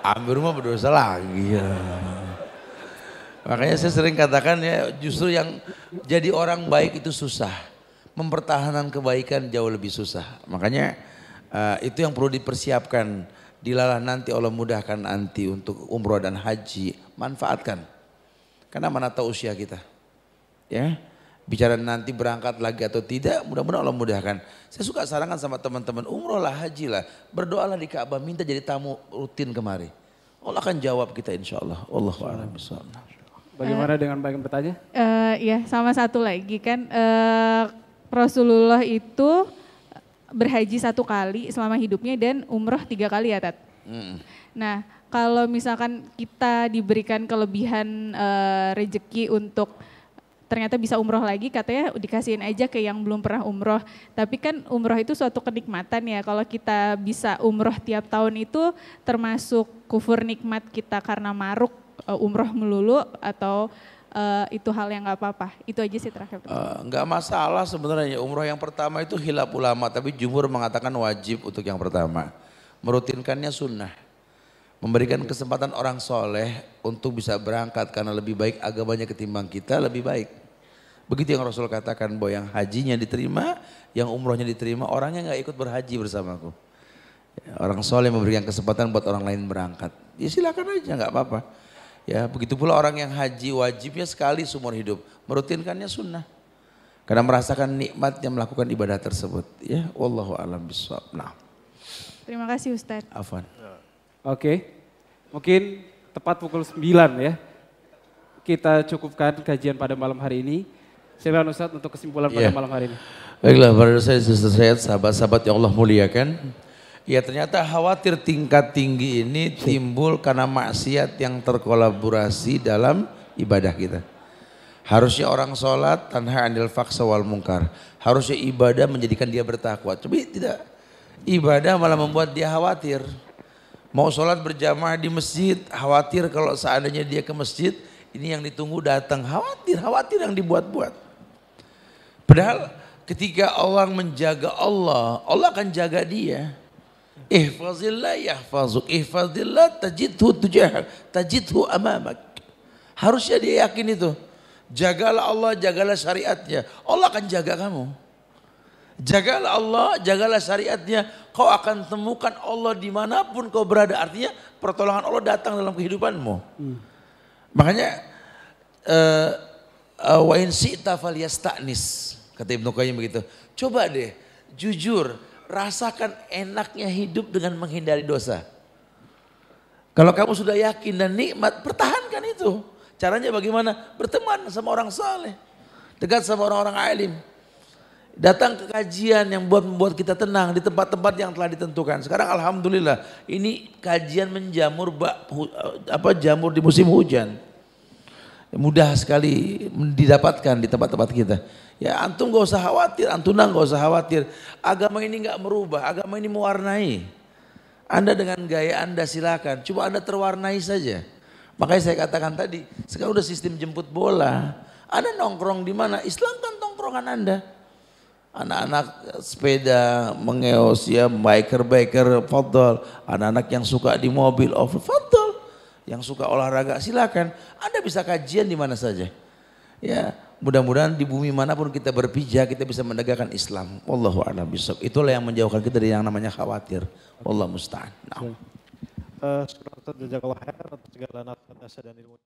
Ambil rumah berdosa lagi ya. Makanya saya sering katakan ya, justru yang jadi orang baik itu susah. Mempertahankan kebaikan jauh lebih susah. Makanya itu yang perlu dipersiapkan. Dilalah nanti Allah mudahkan nanti untuk umroh dan haji, manfaatkan. Karena mana tahu usia kita. Ya. Bicara nanti berangkat lagi atau tidak, mudah-mudahan Allah mudahkan. Saya suka sarankan sama teman-teman, umroh lah, haji lah, berdoalah di Ka'bah, minta jadi tamu rutin kemari. Allah akan jawab kita insya Allah. Wallahu a'lam bishawab. Bagaimana dengan bagian bertanya? Ya sama satu lagi kan, Rasulullah itu berhaji 1 kali selama hidupnya dan umroh 3 kali ya Tat. Nah kalau misalkan kita diberikan kelebihan rezeki untuk ternyata bisa umroh lagi, katanya dikasihin aja ke yang belum pernah umroh. Tapi kan umroh itu suatu kenikmatan ya, kalau kita bisa umroh tiap tahun itu termasuk kufur nikmat kita karena maruk umroh melulu atau itu hal yang gak apa-apa? Itu aja sih terakhir. Nggak masalah sebenarnya, umroh yang pertama itu khilaf ulama, tapi jumhur mengatakan wajib untuk yang pertama. Merutinkannya sunnah. Memberikan kesempatan orang soleh untuk bisa berangkat karena lebih baik agamanya ketimbang kita, lebih baik. Begitu yang Rasul katakan, bahwa yang hajinya diterima, yang umrohnya diterima, orangnya nggak ikut berhaji bersamaku. Orang soleh memberikan kesempatan buat orang lain berangkat. Ya silakan aja, nggak apa-apa. Ya begitu pula orang yang haji wajibnya sekali seumur hidup, merutinkannya sunnah. Karena merasakan nikmatnya melakukan ibadah tersebut. Ya, wallahu a'lam bishawab. Nah. Terima kasih Ustadz. Afwan. Oke, mungkin tepat pukul 9 ya. Kita cukupkan kajian pada malam hari ini. Silakan Ustadz untuk kesimpulan pada malam hari ini. Baiklah, para saya sahabat-sahabat yang Allah muliakan. Ya ternyata khawatir tingkat tinggi ini timbul karena maksiat yang terkolaborasi dalam ibadah kita. Harusnya orang sholat tanha anil faksa wal mungkar. Harusnya ibadah menjadikan dia bertakwa. Tapi tidak. Ibadah malah membuat dia khawatir. Mau sholat berjamaah di masjid, khawatir kalau seandainya dia ke masjid, ini yang ditunggu datang. Khawatir yang dibuat-buat. Padahal ketika orang menjaga Allah, Allah akan jaga dia. Ihfazillah yahfazuk, ihfazillah tajidhu tujahak, tajidhu amamak. Harusnya dia yakin itu. Jagalah Allah, jagalah syariatnya. Allah akan jaga kamu. Jagalah Allah, jagalah syariatnya. Kau akan temukan Allah dimanapun kau berada. Artinya pertolongan Allah datang dalam kehidupanmu. Makanya wa in syi'ta falyasta'nis. Kata Ibnu Qayyim begitu. Coba deh, jujur. Rasakan enaknya hidup dengan menghindari dosa. Kalau kamu sudah yakin dan nikmat, pertahankan itu. Caranya bagaimana? Berteman sama orang saleh, dekat sama orang-orang alim. Datang ke kajian yang membuat kita tenang di tempat-tempat yang telah ditentukan. Sekarang alhamdulillah ini kajian menjamur jamur di musim hujan. Mudah sekali didapatkan di tempat-tempat kita. Ya antum gak usah khawatir, antunang gak usah khawatir. Agama ini gak merubah, agama ini mewarnai. Anda dengan gaya Anda silakan, cuma Anda terwarnai saja. Makanya saya katakan tadi, sekarang udah sistem jemput bola. Anda nongkrong di mana? Islam kan nongkrongan Anda. Anak-anak sepeda, mengeos ya, biker, fadl. Anak-anak yang suka di mobil, fadl. Yang suka olahraga silakan. Anda bisa kajian di mana saja. Ya, Mudah-mudahan di bumi manapun kita berpijak kita bisa menegakkan Islam. Wallahu a'lam bishawab. Itulah yang menjauhkan kita dari yang namanya khawatir. Wallahu musta'an. Nah. Jazakallah khair atas segala nasihat dan ilmu.